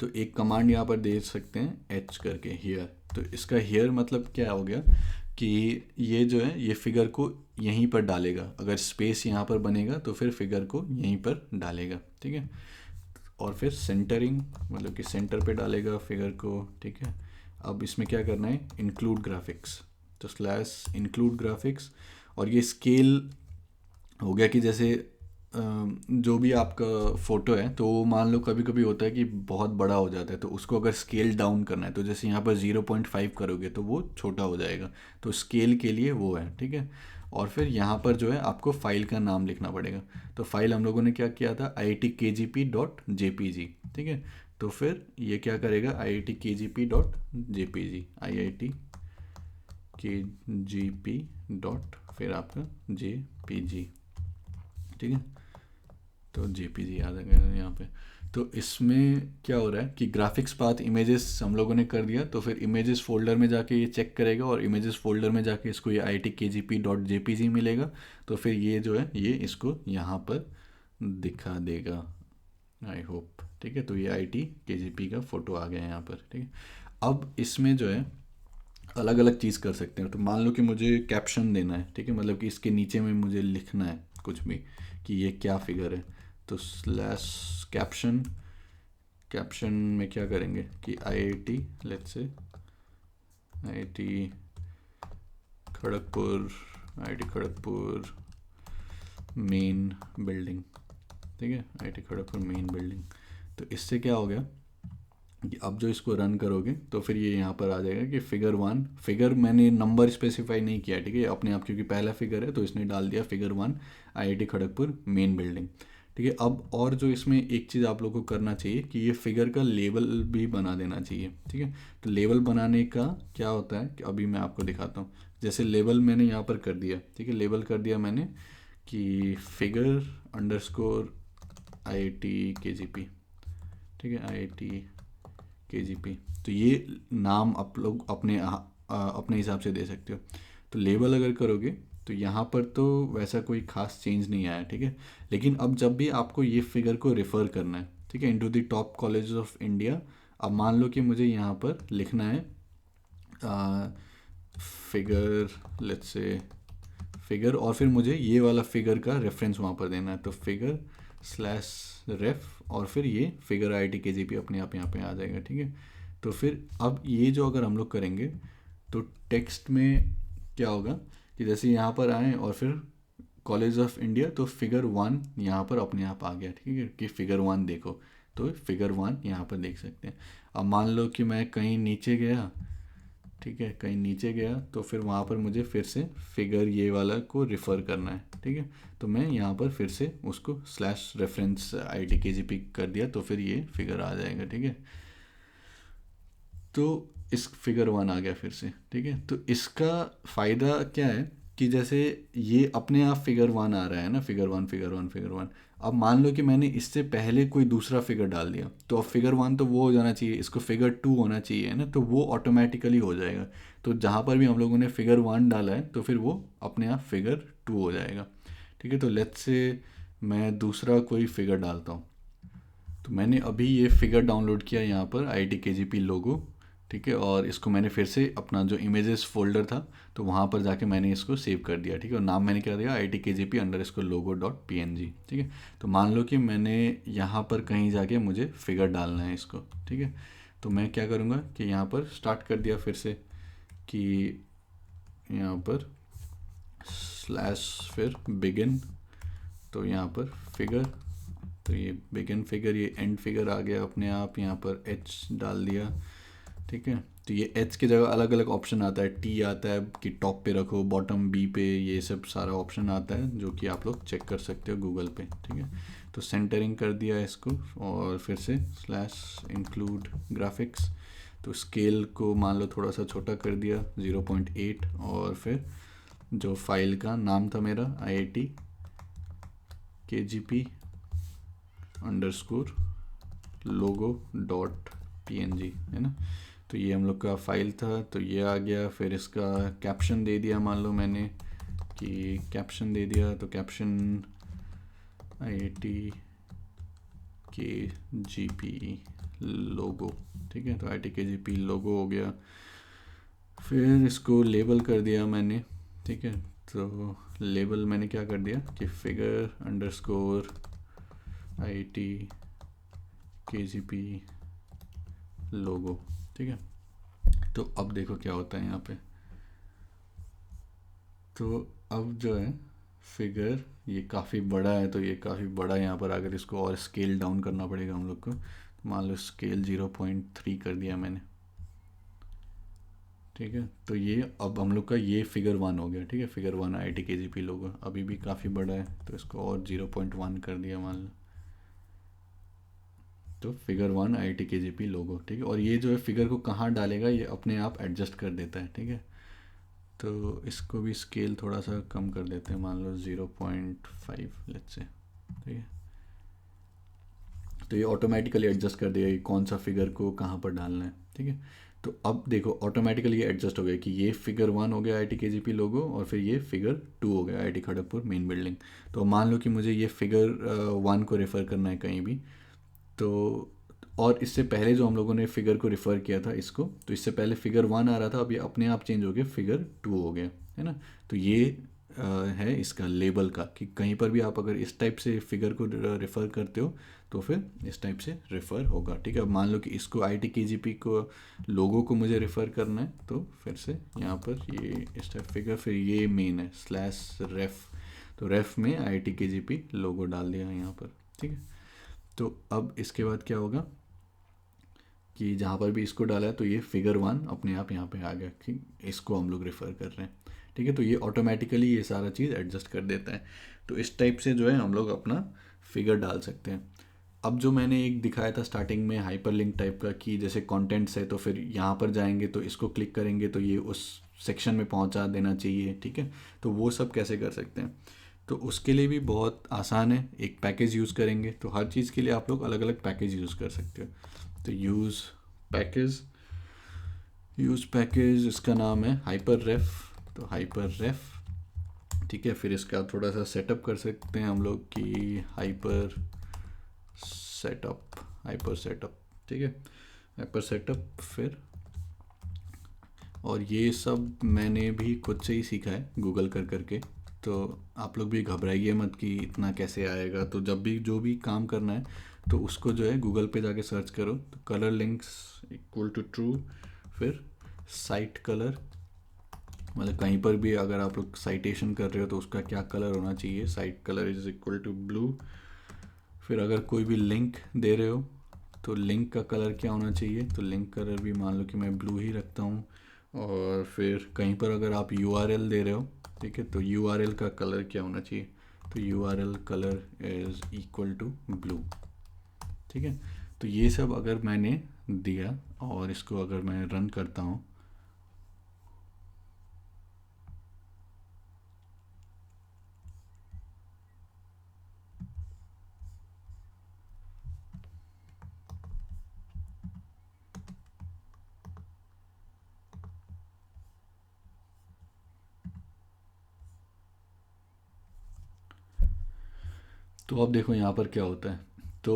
[SPEAKER 1] तो एक कमांड यहाँ पर दे सकते हैं एच करके हियर। तो इसका हियर मतलब क्या हो गया कि ये जो है ये फिगर को यहीं पर डालेगा, अगर स्पेस यहाँ पर बनेगा तो फिर फिगर को यहीं पर डालेगा। ठीक है, और फिर सेंटरिंग मतलब कि सेंटर पे डालेगा फिगर को। ठीक है, अब इसमें क्या करना है इंक्लूड ग्राफिक्स, तो स्लैश इंक्लूड ग्राफिक्स। और ये स्केल हो गया कि जैसे जो भी आपका फ़ोटो है तो मान लो कभी कभी होता है कि बहुत बड़ा हो जाता है, तो उसको अगर स्केल डाउन करना है तो जैसे यहाँ पर 0.5 करोगे तो वो छोटा हो जाएगा, तो स्केल के लिए वो है। ठीक है, और फिर यहाँ पर जो है आपको फ़ाइल का नाम लिखना पड़ेगा। तो फाइल हम लोगों ने क्या किया था iitkgp.jpg। ठीक है, तो फिर ये क्या करेगा iitkgp.jpg, iitkgp डॉट फिर आपका jpg। ठीक है, तो जेपीजी आ जाएगा यहाँ पे। तो इसमें क्या हो रहा है कि ग्राफिक्स पाथ इमेजेस हम लोगों ने कर दिया, तो फिर इमेजेस फोल्डर में जाके ये चेक करेगा और इमेजेस फोल्डर में जाके इसको ये ITKGP.jpg मिलेगा। तो फिर ये जो है ये इसको यहाँ पर दिखा देगा, आई होप। ठीक है, तो ये ITKGP का फ़ोटो आ गया है यहाँ पर। ठीक है, अब इसमें जो है अलग अलग चीज़ कर सकते हैं। तो मान लो कि मुझे कैप्शन देना है, ठीक है, मतलब कि इसके नीचे में मुझे लिखना है कुछ भी कि ये क्या फिगर है, तो स्लैश कैप्शन। कैप्शन में क्या करेंगे कि IIT, let's say IIT Kharagpur, IIT Kharagpur main building. ठीक है, IIT खड़गपुर मेन बिल्डिंग। तो इससे क्या हो गया कि अब जो इसको रन करोगे तो फिर ये यहाँ पर आ जाएगा कि फिगर 1। फिगर मैंने नंबर स्पेसिफाई नहीं किया, ठीक है, अपने आप, क्योंकि पहला फिगर है तो इसने डाल दिया figure 1 IIT Kharagpur main building. ठीक है, अब और जो इसमें एक चीज़ आप लोगों को करना चाहिए कि ये फिगर का लेबल भी बना देना चाहिए। ठीक है, तो लेबल बनाने का क्या होता है कि अभी मैं आपको दिखाता हूँ। जैसे लेबल मैंने यहाँ पर कर दिया, ठीक है, लेबल कर दिया मैंने कि फिगर _IIT KGP। ठीक है, IIT KGP। तो ये नाम आप लोग अपने हिसाब से दे सकते हो। तो लेबल अगर करोगे तो यहाँ पर तो वैसा कोई खास चेंज नहीं आया। ठीक है, लेकिन अब जब भी आपको ये फिगर को रेफ़र करना है, ठीक है, into the top college of India, अब मान लो कि मुझे यहाँ पर लिखना है फिगर, लेट्स से फिगर, और फिर मुझे ये वाला फिगर का रेफरेंस वहाँ पर देना है, तो फिगर स्लैश रेफ और फिर ये फिगर IIT KGP अपने आप यहाँ पे आ जाएगा। ठीक है, तो फिर अब ये जो अगर हम लोग करेंगे तो टेक्स्ट में क्या होगा कि जैसे यहाँ पर आए और फिर कॉलेज ऑफ इंडिया, तो फिगर 1 यहाँ पर अपने आप आ गया। ठीक है, कि फिगर 1 देखो, तो फिगर 1 यहाँ पर देख सकते हैं। अब मान लो कि मैं कहीं नीचे गया, ठीक है, कहीं नीचे गया तो फिर वहाँ पर मुझे फिर से फिगर ये वाला को रिफ़र करना है। ठीक है, तो मैं यहाँ पर फिर से उसको स्लैश रेफरेंस IIT KGP कर दिया, तो फिर ये फिगर आ जाएगा। ठीक है, तो इस फिगर 1 आ गया फिर से। ठीक है, तो इसका फ़ायदा क्या है कि जैसे ये अपने आप फिगर 1 आ रहा है ना, फिगर 1। अब मान लो कि मैंने इससे पहले कोई दूसरा फिगर डाल दिया, तो अब फिगर 1 तो वो हो जाना चाहिए, इसको फिगर 2 होना चाहिए ना, तो वो ऑटोमेटिकली हो जाएगा। तो जहाँ पर भी हम लोगों ने फिगर 1 डाला है तो फिर वो अपने आप फिगर 2 हो जाएगा। ठीक है, तो लेट्स से मैं दूसरा कोई फिगर डालता हूँ। तो मैंने अभी ये फिगर डाउनलोड किया यहाँ पर IIT KGP लोगो। ठीक है, और इसको मैंने फिर से अपना जो इमेजेस फोल्डर था तो वहाँ पर जाके मैंने इसको सेव कर दिया। ठीक है, और नाम मैंने क्या दिया IITKGP_logo.png। ठीक है, तो मान लो कि मैंने यहाँ पर कहीं जाके मुझे फिगर डालना है इसको। ठीक है, तो मैं क्या करूँगा कि यहाँ पर स्टार्ट कर दिया फिर से कि यहाँ पर स्लैश फिर बिगिन, तो यहाँ पर फिगर, तो ये बिगिन फिगर, ये एंड फिगर आ गया अपने आप, यहाँ पर H डाल दिया। ठीक है, तो ये H की जगह अलग अलग ऑप्शन आता है, T आता है कि टॉप पे रखो, बॉटम B पे, ये सब सारा ऑप्शन आता है जो कि आप लोग चेक कर सकते हो गूगल पे। ठीक है, तो सेंटरिंग कर दिया इसको और फिर से स्लैश इंक्लूड ग्राफिक्स, तो स्केल को मान लो थोड़ा सा छोटा कर दिया 0.8, और फिर जो फाइल का नाम था मेरा IITKGP_logo.png है ना, तो ये हम लोग का फाइल था, तो ये आ गया। फिर इसका कैप्शन दे दिया, मान लो मैंने कि कैप्शन दे दिया, तो कैप्शन IITKGP लोगो। ठीक है, तो IITKGP लोगो हो गया। फिर इसको लेबल कर दिया मैंने। ठीक है, तो लेबल मैंने क्या कर दिया कि फिगर _IITKGP लोगो। ठीक है, तो अब देखो क्या होता है यहाँ पे। तो अब जो है फिगर ये काफ़ी बड़ा है, तो ये काफ़ी बड़ा यहाँ पर अगर इसको और स्केल डाउन करना पड़ेगा हम लोग को, तो मान लो स्केल 0.3 कर दिया मैंने। ठीक है, तो ये अब हम लोग का ये फिगर 1 हो गया। ठीक है, फिगर 1 IITKGP लोगो अभी भी काफ़ी बड़ा है, तो इसको और 0.1 कर दिया मान लो, तो फिगर 1 IITKGP लोगो। ठीक है, और ये जो है फिगर को कहाँ डालेगा ये अपने आप एडजस्ट कर देता है। ठीक है, तो इसको भी स्केल थोड़ा सा कम कर देते हैं, मान लो 0.5 लेट्स से। ठीक है, तो ये ऑटोमेटिकली एडजस्ट कर देगा कि कौन सा फिगर को कहाँ पर डालना है, ठीक है। तो अब देखो ऑटोमेटिकली ये एडजस्ट हो गया कि ये फिगर 1 हो गया IIT KGP लोगो, और फिर ये फिगर 2 हो गया IIT खड़गपुर मेन बिल्डिंग। तो मान लो कि मुझे ये फिगर 1 को रेफ़र करना है कहीं भी, तो और इससे पहले जो हम लोगों ने फिगर को रेफ़र किया था इसको, तो इससे पहले फिगर 1 आ रहा था, अब ये अपने आप चेंज हो गया फिगर 2 हो गया, है ना। तो ये है इसका लेबल का कि कहीं पर भी आप अगर इस टाइप से फिगर को रेफ़र करते हो तो फिर इस टाइप से रेफ़र होगा, ठीक है। अब मान लो कि इसको IIT KGP को लोगो को मुझे रेफ़र करना है, तो फिर से यहाँ पर ये इस टाइप फिगर, फिर ये मेन है /रेफ, तो रेफ में IIT KGP लोगो डाल दिया यहाँ पर, ठीक है। तो अब इसके बाद क्या होगा कि जहाँ पर भी इसको डाला है तो ये फिगर 1 अपने आप यहाँ पे आ गया कि इसको हम लोग रेफ़र कर रहे हैं, ठीक है। तो ये ऑटोमेटिकली ये सारा चीज़ एडजस्ट कर देता है। तो इस टाइप से जो है हम लोग अपना फिगर डाल सकते हैं। अब जो मैंने एक दिखाया था स्टार्टिंग में हाइपरलिंक टाइप का, कि जैसे कंटेंट्स है तो फिर यहाँ पर जाएंगे तो इसको क्लिक करेंगे तो ये उस सेक्शन में पहुँचा देना चाहिए, ठीक है। तो वो सब कैसे कर सकते हैं, तो उसके लिए भी बहुत आसान है, एक पैकेज यूज़ करेंगे। तो हर चीज़ के लिए आप लोग अलग अलग पैकेज यूज़ कर सकते हो। तो पैकेज यूज़ पैकेज इसका नाम है हाइपर रेफ, तो हाइपर रेफ, ठीक है। फिर इसका थोड़ा सा सेटअप कर सकते हैं हम लोग कि हाइपर सेटअप, ठीक है, हाइपर सेटअप। फिर और ये सब मैंने भी खुद से ही सीखा है गूगल कर करके, तो आप लोग भी घबराइए मत कि इतना कैसे आएगा। तो जब भी जो भी काम करना है तो उसको जो है गूगल पे जाके सर्च करो, तो colour links equal to true, फिर साइट कलर, मतलब कहीं पर भी अगर आप लोग साइटेशन कर रहे हो तो उसका क्या कलर होना चाहिए, cite colour is equal to blue. फिर अगर कोई भी लिंक दे रहे हो तो लिंक का कलर क्या होना चाहिए, तो लिंक कलर भी मान लो कि मैं ब्लू ही रखता हूँ। और फिर कहीं पर अगर आप URL दे रहे हो, ठीक है, तो URL का कलर क्या होना चाहिए, तो URL colour is equal to blue, ठीक है। तो ये सब अगर मैंने दिया और इसको अगर मैं रन करता हूँ, तो अब देखो यहाँ पर क्या होता है। तो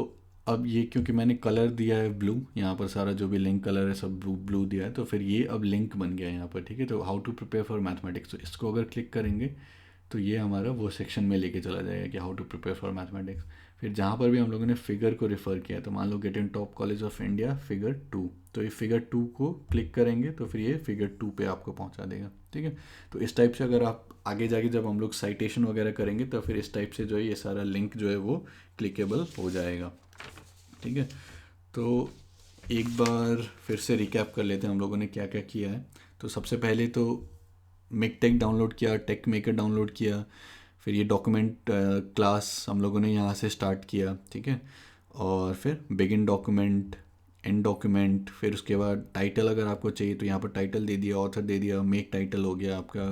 [SPEAKER 1] अब ये क्योंकि मैंने कलर दिया है ब्लू, यहाँ पर सारा जो भी लिंक कलर है सब ब्लू ब्लू दिया है, तो फिर ये अब लिंक बन गया है यहाँ पर, ठीक है। तो how to prepare for mathematics, तो इसको अगर क्लिक करेंगे तो ये हमारा वो सेक्शन में लेके चला जाएगा कि how to prepare for mathematics. फिर जहाँ पर भी हम लोगों ने फिगर को रेफ़र किया है, तो मान लो get in top college of India figure 2, तो ये फिगर 2 को क्लिक करेंगे तो फिर ये फिगर 2 पे आपको पहुँचा देगा, ठीक है। तो इस टाइप से अगर आप आगे जाके जब हम लोग साइटेशन वगैरह करेंगे तो फिर इस टाइप से जो है ये सारा लिंक जो है वो क्लिकेबल हो जाएगा, ठीक है। तो एक बार फिर से रिकैप कर लेते हैं हम लोगों ने क्या क्या किया है। तो सबसे पहले तो मिकटेक डाउनलोड किया, टेक मेकर डाउनलोड किया, फिर ये डॉक्यूमेंट क्लास हम लोगों ने यहाँ से स्टार्ट किया, ठीक है। और फिर बिगिन डॉक्यूमेंट, एंड डॉक्यूमेंट, फिर उसके बाद टाइटल अगर आपको चाहिए तो यहाँ पर टाइटल दे दिया, ऑथर दे दिया, मेक टाइटल हो गया आपका,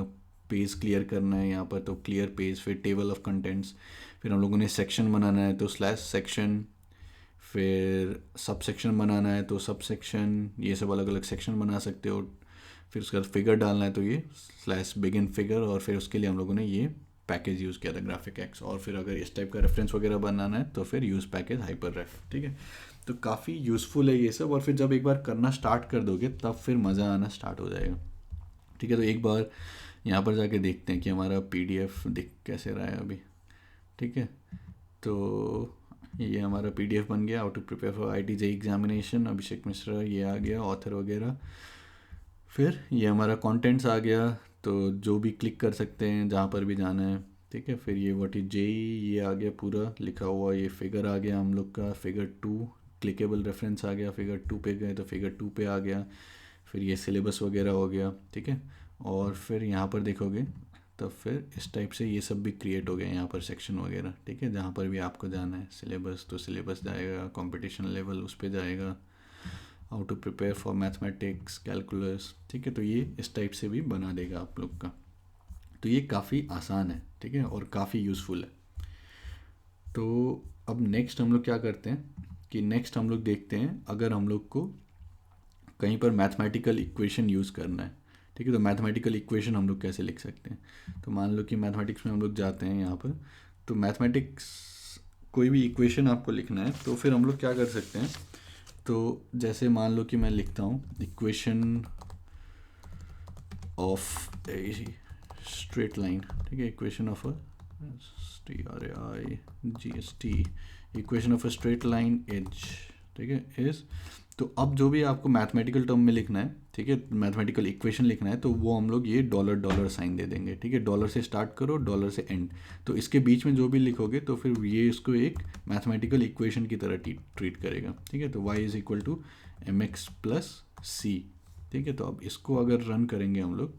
[SPEAKER 1] पेज क्लियर करना है यहाँ पर तो क्लियर पेज, फिर टेबल ऑफ कंटेंट्स, फिर हम लोगों ने सेक्शन बनाना है तो स्लैश सेक्शन, फिर सब सेक्शन बनाना है तो सब सेक्शन, ये सब अलग अलग सेक्शन बना सकते हो। फिर उसके बाद फिगर डालना है तो ये स्लैश बिगिन फिगर, और फिर उसके लिए हम लोगों ने ये पैकेज यूज़ किया था ग्राफिक एक्स। और फिर अगर इस टाइप का रेफरेंस वगैरह बनाना है तो फिर यूज़ पैकेज हाइपर रेफ, ठीक है। तो काफ़ी यूज़फुल है ये सब, और फिर जब एक बार करना स्टार्ट कर दोगे तब फिर मज़ा आना स्टार्ट हो जाएगा, ठीक है। तो एक बार यहाँ पर जाके देखते हैं कि हमारा PDF दिख कैसे रहा है अभी, ठीक है। तो ये हमारा PDF बन गया, how to prepare for IIT JEE examination, Abhishek Mishra, ये आ गया ऑथर वगैरह। फिर ये हमारा कंटेंट्स आ गया, तो जो भी क्लिक कर सकते हैं जहाँ पर भी जाना है, ठीक है। फिर ये व्हाट इज JEE, ये आ गया पूरा लिखा हुआ, ये फिगर आ गया हम लोग का फिगर 2, क्लिकेबल रेफरेंस आ गया, फिगर 2 पे गए तो फिगर 2 पे आ गया। फिर ये सिलेबस वगैरह हो गया, ठीक है। और फिर यहाँ पर देखोगे तो फिर इस टाइप से ये सब भी क्रिएट हो गया यहाँ पर सेक्शन वगैरह, ठीक है। जहाँ पर भी आपको जाना है सिलेबस तो सिलेबस जाएगा, कंपटीशन लेवल उस पर जाएगा, how to prepare for mathematics, calculus, ठीक है। तो ये इस टाइप से भी बना देगा आप लोग का। तो ये काफ़ी आसान है, ठीक है, और काफ़ी यूज़फुल है। तो अब नेक्स्ट हम लोग क्या करते हैं कि नेक्स्ट हम लोग देखते हैं अगर हम लोग को कहीं पर मैथमेटिकल इक्वेशन यूज़ करना है, ठीक है। तो मैथमेटिकल इक्वेशन हम लोग कैसे लिख सकते हैं। तो मान लो कि मैथमेटिक्स में हम लोग जाते हैं यहाँ पर, तो मैथमेटिक्स कोई भी इक्वेशन आपको लिखना है तो फिर हम लोग क्या कर सकते हैं। तो जैसे मान लो कि मैं लिखता हूँ equation of a straight line, ठीक है। Equation of a STRAIGST equation of a straight line as, ठीक है, इज। तो अब जो भी आपको मैथमेटिकल टर्म में लिखना है, ठीक है, मैथमेटिकल इक्वेशन लिखना है, तो वो हम लोग ये डॉलर साइन दे देंगे, ठीक है। डॉलर से स्टार्ट करो, डॉलर से एंड, तो इसके बीच में जो भी लिखोगे तो फिर ये इसको एक मैथमेटिकल इक्वेशन की तरह ट्रीट करेगा, ठीक है। तो y is equal to mx+c, ठीक है। तो अब इसको अगर रन करेंगे हम लोग,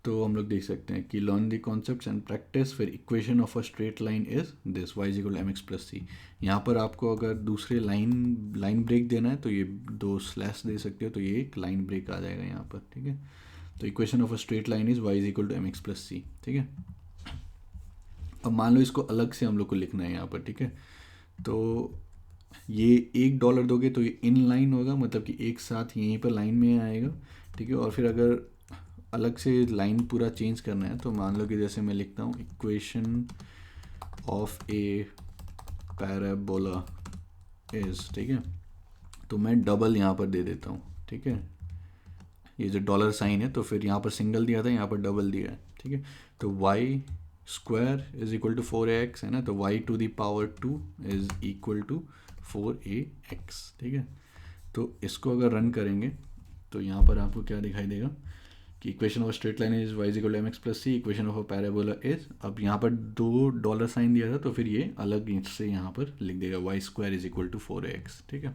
[SPEAKER 1] तो हम लोग देख सकते हैं कि learn the concepts and practice, फिर equation of a straight line is this y is equal mx+c। यहाँ पर आपको अगर दूसरे लाइन ब्रेक देना है तो ये 2 स्लैश दे सकते हो, तो ये एक लाइन ब्रेक आ जाएगा यहाँ पर, ठीक है। तो equation of a straight line is y is equal to mx+c, ठीक है। अब मान लो इसको अलग से हम लोग को लिखना है यहाँ पर, ठीक है। तो ये $1 दोगे तो ये इन लाइन होगा, मतलब कि एक साथ यहीं पर लाइन में आएगा, ठीक है। और फिर अगर अलग से लाइन पूरा चेंज करना है तो मान लो कि जैसे मैं लिखता हूँ equation of A parabola is, ठीक है। तो मैं डबल यहाँ पर दे देता हूँ, ठीक है। ये जो डॉलर साइन है, तो फिर यहाँ पर सिंगल दिया था, यहाँ पर डबल दिया है, ठीक है। तो y square is equal to 4ax है ना, तो y to the power 2 is equal to 4ax, ठीक है। तो इसको अगर रन करेंगे तो यहाँ पर आपको क्या दिखाई देगा कि equation of straight line is y is equal to mx+c, equation of a parabola is, अब यहाँ पर 2 डॉलर साइन दिया था तो फिर ये अलग से यहाँ पर लिख देगा y square is equal to 4ax, ठीक है।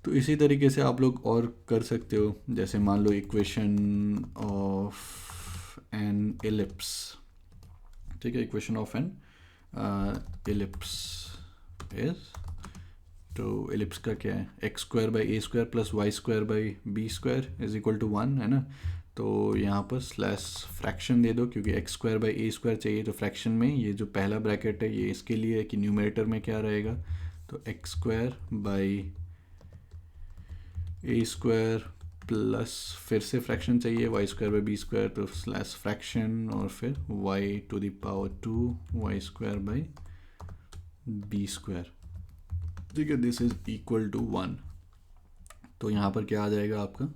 [SPEAKER 1] तो इसी तरीके से आप लोग और कर सकते हो, जैसे मान लो इक्वेशन ऑफ एन एलिप्स, ठीक है। Equation of an ellipse is, तो एलिप्स का क्या है, x square by a square plus y square by b square is equal to 1 है ना। तो यहाँ पर स्लैश फ्रैक्शन दे दो, क्योंकि x square by a square चाहिए, तो फ्रैक्शन में ये जो पहला ब्रैकेट है ये इसके लिए है कि न्यूमरेटर में क्या रहेगा, तो x square by a square plus फिर से फ्रैक्शन चाहिए y square by b square, तो स्लैश फ्रैक्शन और फिर y to the power 2 y square by b square, ठीक है। This is equal to 1। तो यहाँ पर क्या आ जाएगा आपका,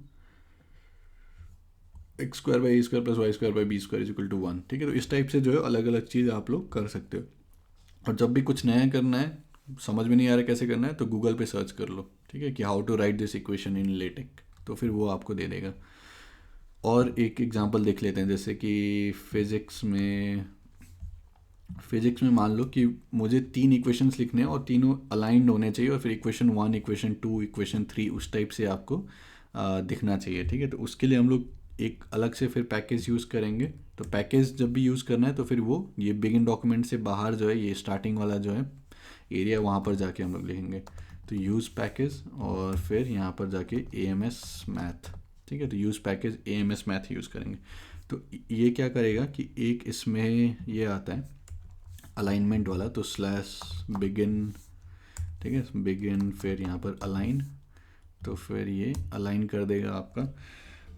[SPEAKER 1] x square by a square plus y square by b square is equal to 1, ठीक है। तो इस टाइप से जो है अलग अलग चीज़ आप लोग कर सकते हो। और जब भी कुछ नया करना है, समझ में नहीं आ रहा कैसे करना है, तो गूगल पे सर्च कर लो, ठीक है, कि how to write this equation in LaTeX, तो फिर वो आपको दे देगा। और एक एग्जांपल देख लेते हैं, जैसे कि फिज़िक्स में मान लो कि मुझे 3 इक्वेशंस लिखने हैं और तीनों अलाइंड होने चाहिए, और फिर इक्वेशन 1 इक्वेशन 2 इक्वेशन 3 उस टाइप से आपको दिखना चाहिए, ठीक है। तो उसके लिए हम लोग एक अलग से फिर पैकेज यूज़ करेंगे। तो पैकेज जब भी यूज़ करना है तो फिर वो ये बिगिन डॉक्यूमेंट से बाहर जो है, ये स्टार्टिंग वाला जो है एरिया, वहाँ पर जाके हम लोग लिखेंगे। तो यूज़ पैकेज और फिर यहाँ पर जाके AMS मैथ, ठीक है। तो use package AMS math use करेंगे। तो ये क्या करेगा कि एक इसमें ये आता है अलाइनमेंट वाला, तो स्लैश बिगिन, ठीक है, बिगिन फिर यहाँ पर अलाइन, तो फिर ये अलाइन कर देगा आपका।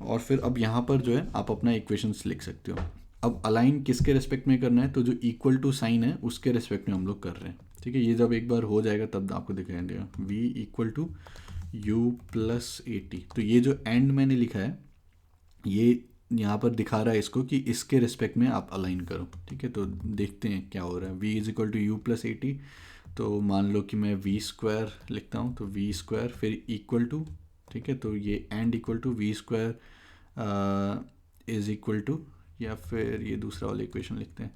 [SPEAKER 1] और फिर अब यहाँ पर जो है आप अपना इक्वेशंस लिख सकते हो। अब अलाइन किसके रेस्पेक्ट में करना है, तो जो इक्वल टू साइन है उसके रेस्पेक्ट में हम लोग कर रहे हैं, ठीक है। ये जब एक बार हो जाएगा तब आपको दिखाई देगा v इक्वल टू u+80। तो ये जो एंड मैंने लिखा है ये यहाँ पर दिखा रहा है इसको कि इसके रिस्पेक्ट में आप अलाइन करो, ठीक है। तो देखते हैं क्या हो रहा है। v is equal to u+80, तो मान लो कि मैं v स्क्वायर लिखता हूँ, तो v स्क्वायर फिर इक्वल टू, ठीक है। तो ये and equal to v square is equal to, या फिर ये दूसरा वाला इक्वेशन लिखते हैं,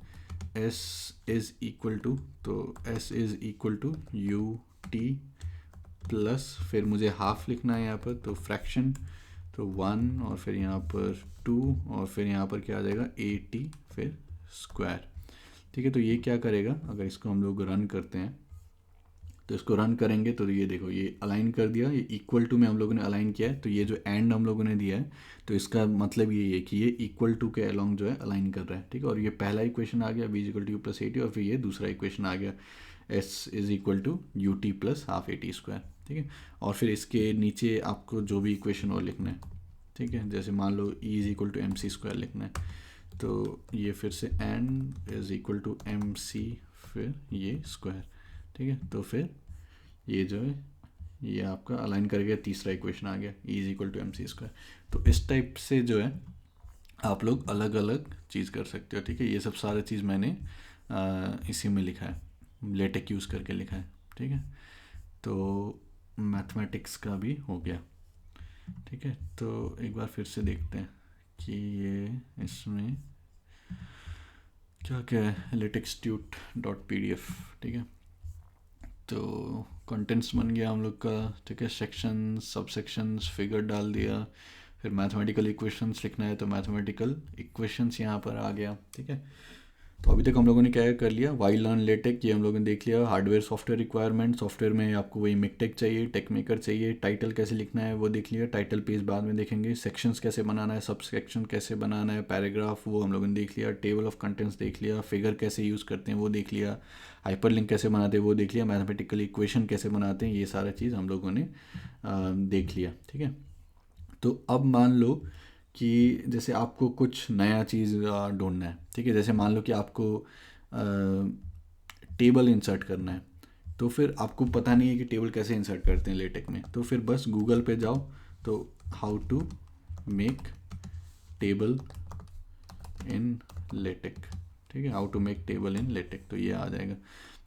[SPEAKER 1] s इज इक्वल टू, तो s is equal to ut plus फिर मुझे हाफ लिखना है यहाँ पर, तो फ्रैक्शन, तो 1 और फिर यहाँ पर 2 और फिर यहाँ पर क्या आ जाएगा 80 फिर स्क्वायर, ठीक है। तो ये क्या करेगा, अगर इसको हम लोग रन करते हैं, तो इसको रन करेंगे तो ये देखो ये अलाइन कर दिया, ये इक्वल टू में हम लोगों ने अलाइन किया है। तो ये जो एंड हम लोगों ने दिया है, तो इसका मतलब ये है कि ये इक्वल टू के अलॉन्ग जो है अलाइन कर रहा है, ठीक है। और ये पहला इक्वेशन आ गया v इक्वल टू u+80, और फिर ये दूसरा इक्वेशन आ गया s is equal to u t plus half a t square, ठीक है। और फिर इसके नीचे आपको जो भी इक्वेशन और लिखना है, ठीक है, जैसे मान लो E is equal to M C square लिखना है, तो ये फिर से N is equal to M C फिर ये स्क्वायर, ठीक है। तो फिर ये जो है ये आपका अलाइन कर गया, तीसरा इक्वेशन आ गया E is equal to M C square. तो इस टाइप से जो है आप लोग अलग अलग चीज़ कर सकते हो, ठीक है। ये सब सारा चीज़ मैंने इसी में लिखा है, लेटेक यूज़ करके लिखा है, ठीक है। तो मैथमेटिक्स का भी हो गया, ठीक है। तो एक बार फिर से देखते हैं कि ये इसमें क्या क्या है, latextute.pdf, ठीक है। तो कंटेंट्स बन गया हम लोग का, ठीक है। सेक्शंस, सब सेक्शंस, फिगर डाल दिया, फिर मैथमेटिकल इक्वेशंस लिखना है तो मैथमेटिकल इक्वेशंस यहाँ पर आ गया, ठीक है। तो अभी तक हम लोगों ने क्या कर लिया, वाई लर्न लेटेक ये हम लोगों ने देख लिया। हार्डवेयर सॉफ्टवेयर रिक्वायरमेंट, सॉफ्टवेयर में आपको वही मिकटेक चाहिए, टेक मेकर चाहिए, टाइटल कैसे लिखना है वो देख लिया, टाइटल पेज बाद में देखेंगे, सेक्शंस कैसे बनाना है, सब सेक्शन कैसे बनाना है, पैराग्राफ वो हम लोगों ने देख लिया, टेबल ऑफ कंटेंट्स देख लिया, फिगर कैसे यूज़ करते हैं वो देख लिया, हाइपरलिंक कैसे बनाते हैं वो देख लिया, मैथमेटिकल इक्वेशन कैसे बनाते हैं, ये सारा चीज़ हम लोगों ने देख लिया, ठीक है। तो अब मान लो कि जैसे आपको कुछ नया चीज़ ढूंढना है, ठीक है। जैसे मान लो कि आपको टेबल इंसर्ट करना है, तो फिर आपको पता नहीं है कि टेबल कैसे इंसर्ट करते हैं लेटेक में, तो फिर बस गूगल पे जाओ, तो how to make table in LaTeX, ठीक है, how to make table in LaTeX, तो ये आ जाएगा।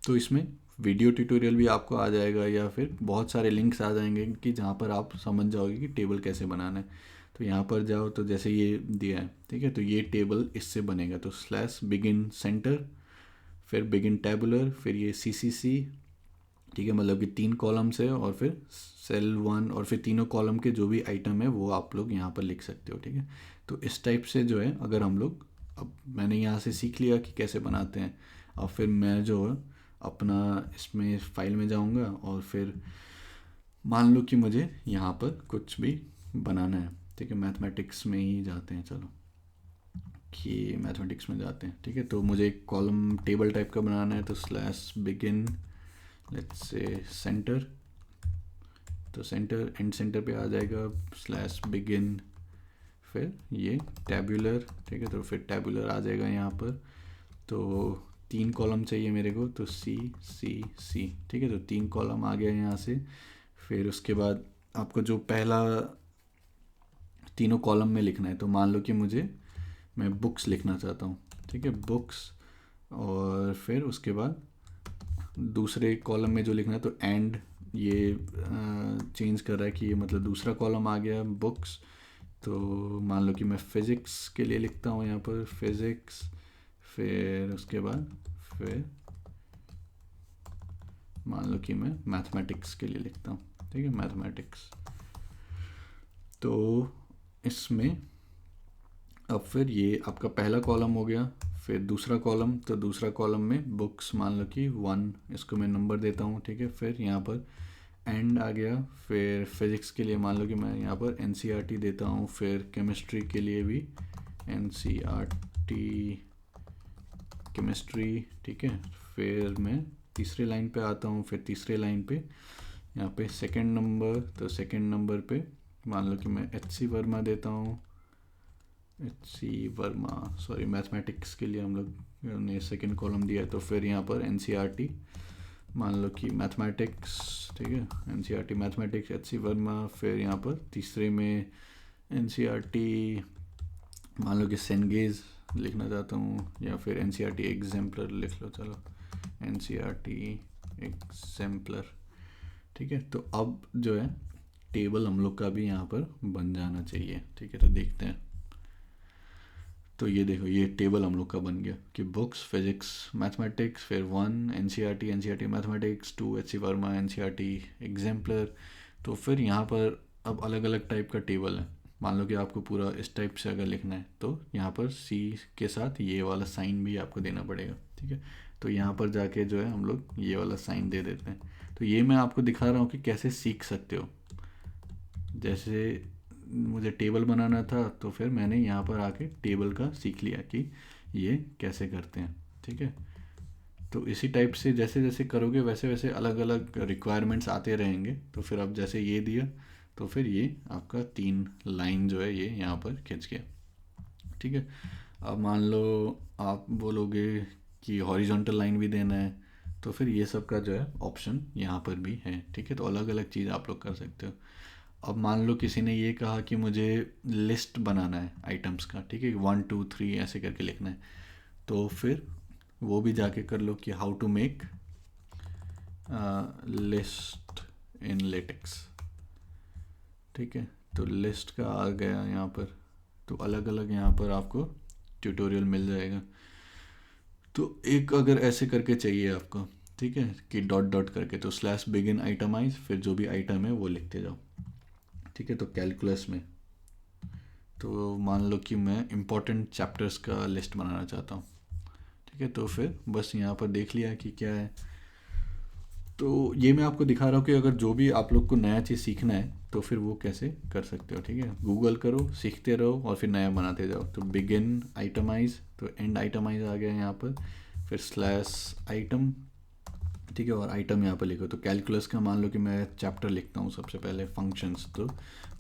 [SPEAKER 1] तो इसमें वीडियो ट्यूटोरियल भी आपको आ जाएगा या फिर बहुत सारे लिंक्स आ जाएंगे कि जहाँ पर आप समझ जाओगे कि टेबल कैसे बनाना है। तो यहाँ पर जाओ तो जैसे ये दिया है, ठीक है, तो ये टेबल इससे बनेगा, तो स्लैश बिगिन सेंटर, फिर बिगिन टैबुलर, फिर ये सी सी सी, ठीक है, मतलब कि 3 कॉलम्स है, और फिर सेल 1, और फिर तीनों कॉलम के जो भी आइटम है वो आप लोग यहाँ पर लिख सकते हो, ठीक है। तो इस टाइप से जो है अगर हम लोग, अब मैंने यहाँ से सीख लिया कि कैसे बनाते हैं, और फिर मैं जो है अपना इसमें फाइल में जाऊँगा, और फिर मान लो कि मुझे यहाँ पर कुछ भी बनाना है, ठीक है, मैथमेटिक्स में ही जाते हैं, चलो कि मैथमेटिक्स में जाते हैं, ठीक है। तो मुझे एक कॉलम टेबल टाइप का बनाना है, तो slash begin let's say centre, तो सेंटर एंड सेंटर पे आ जाएगा, स्लैश बिगिन, फिर ये टैबुलर, ठीक है, तो फिर टैबुलर आ जाएगा यहाँ पर। तो 3 कॉलम चाहिए मेरे को, तो सी सी सी, ठीक है, तो 3 कॉलम आ गया यहाँ से। फिर उसके बाद आपको जो पहला तीनों कॉलम में लिखना है, तो मान लो कि मैं बुक्स लिखना चाहता हूँ, ठीक है, बुक्स, और फिर उसके बाद दूसरे कॉलम में जो लिखना है, तो एंड ये चेंज कर रहा है कि ये मतलब दूसरा कॉलम आ गया बुक्स। तो मान लो कि मैं फ़िज़िक्स के लिए लिखता हूँ यहाँ पर फ़िज़िक्स, फिर उसके बाद फिर मान लो कि मैं मैथमेटिक्स के लिए लिखता हूँ, ठीक है, मैथमेटिक्स। तो इसमें अब फिर ये आपका पहला कॉलम हो गया, फिर दूसरा कॉलम, तो दूसरा कॉलम में बुक्स मान लो कि 1, इसको मैं नंबर देता हूँ, ठीक है। फिर यहाँ पर एंड आ गया, फिर फिज़िक्स के लिए मान लो कि मैं यहाँ पर एनसीईआरटी देता हूँ, फिर केमिस्ट्री के लिए भी एनसीईआरटी केमिस्ट्री, ठीक है। फिर मैं तीसरे लाइन पे आता हूँ, फिर तीसरे लाइन पे यहाँ पे सेकंड नंबर, तो सेकंड नंबर पे मान लो कि मैं एच सी वर्मा देता हूँ, H C Verma, sorry mathematics के लिए हम लोग ने सेकंड कॉलम दिया है, तो फिर यहाँ पर एनसीईआरटी मान लो कि मैथमेटिक्स, ठीक है, NCERT mathematics H C Verma. फिर यहाँ पर तीसरे में एनसीईआरटी मान लो कि सेनगेज लिखना चाहता हूँ, या फिर एनसीईआरटी एग्जाम्पलर लिख लो, चलो एनसीईआरटी एग्जाम्पलर, ठीक है। तो अब जो है टेबल हम लोग का भी यहाँ पर बन जाना चाहिए, ठीक है। तो देखते हैं, तो ये देखो ये टेबल हम लोग का बन गया कि बुक्स फिजिक्स मैथमेटिक्स, फिर 1 NCERT mathematics, 2 H C Verma NCERT exemplar. तो फिर यहाँ पर अब अलग अलग टाइप का टेबल है, मान लो कि आपको पूरा इस टाइप से अगर लिखना है, तो यहाँ पर सी के साथ ये वाला साइन भी आपको देना पड़ेगा, ठीक है। तो यहाँ पर जाके जो है हम लोग ये वाला साइन दे देते हैं। तो ये मैं आपको दिखा रहा हूँ कि कैसे सीख सकते हो। जैसे मुझे टेबल बनाना था, तो फिर मैंने यहाँ पर आके टेबल का सीख लिया कि ये कैसे करते हैं, ठीक है। तो इसी टाइप से जैसे जैसे करोगे वैसे वैसे अलग अलग रिक्वायरमेंट्स आते रहेंगे। तो फिर अब जैसे ये दिया तो फिर ये आपका 3 लाइन जो है ये यहाँ पर खिंच गया। ठीक है। अब मान लो आप बोलोगे कि हॉरिजॉन्टल लाइन भी देना है, तो फिर ये सब का जो है ऑप्शन यहाँ पर भी है। ठीक है, तो अलग अलग चीज़ आप लोग कर सकते हो। अब मान लो किसी ने ये कहा कि मुझे लिस्ट बनाना है आइटम्स का, ठीक है, 1 2 3 ऐसे करके लिखना है, तो फिर वो भी जाके कर लो कि how to make list in LaTeX. ठीक है, तो लिस्ट का आ गया यहाँ पर। तो अलग अलग यहाँ पर आपको ट्यूटोरियल मिल जाएगा। तो एक अगर ऐसे करके चाहिए आपको, ठीक है, कि डॉट डॉट करके, तो स्लैश बिगिन आइटमाइज, फिर जो भी आइटम है वो लिखते जाओ। ठीक है, तो कैलकुलस में तो मान लो कि मैं इम्पोर्टेंट चैप्टर्स का लिस्ट बनाना चाहता हूँ। ठीक है, तो फिर बस यहाँ पर देख लिया कि क्या है। तो ये मैं आपको दिखा रहा हूँ कि अगर जो भी आप लोग को नया चीज़ सीखना है तो फिर वो कैसे कर सकते हो। ठीक है, गूगल करो, सीखते रहो और फिर नया बनाते जाओ। तो बिगिन आइटमाइज, तो एंड आइटमाइज आ गया यहाँ पर, फिर स्लैश आइटम। ठीक है, और आइटम यहाँ पर लिखो। तो कैलकुलस का मान लो कि मैं चैप्टर लिखता हूँ सबसे पहले फंक्शंस, तो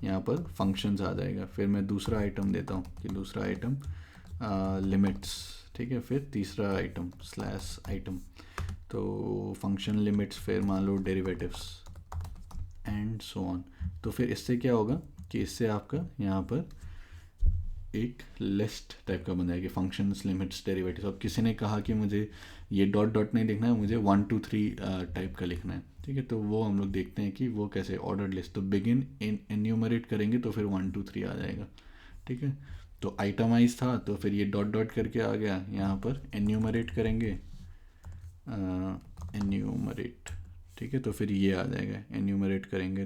[SPEAKER 1] यहाँ पर फंक्शंस आ जाएगा। फिर मैं दूसरा आइटम देता हूँ कि दूसरा आइटम लिमिट्स। ठीक है, फिर तीसरा आइटम स्लैश आइटम, तो फंक्शन लिमिट्स, फिर मान लो डेरिवेटिव्स एंड सो ऑन। तो फिर इससे क्या होगा कि इससे आपका यहाँ पर एक लिस्ट टाइप का बन जाएगी, फंक्शंस लिमिट्स डेरिवेटिव्स। अब किसी ने कहा कि मुझे ये डॉट डॉट नहीं लिखना है, मुझे 1 2 3 टाइप का लिखना है। ठीक है, तो वो हम लोग देखते हैं कि वो कैसे ऑर्डर लिस्ट। तो बिगिन एन्यूमरेट करेंगे तो फिर 1 2 3 आ जाएगा। ठीक है, तो आइटमाइज था तो फिर ये डॉट डॉट करके आ गया। यहाँ पर एन्यूमरेट करेंगे, एन्यूमरेट। ठीक है, तो फिर ये आ जाएगा एन्यूमरेट करेंगे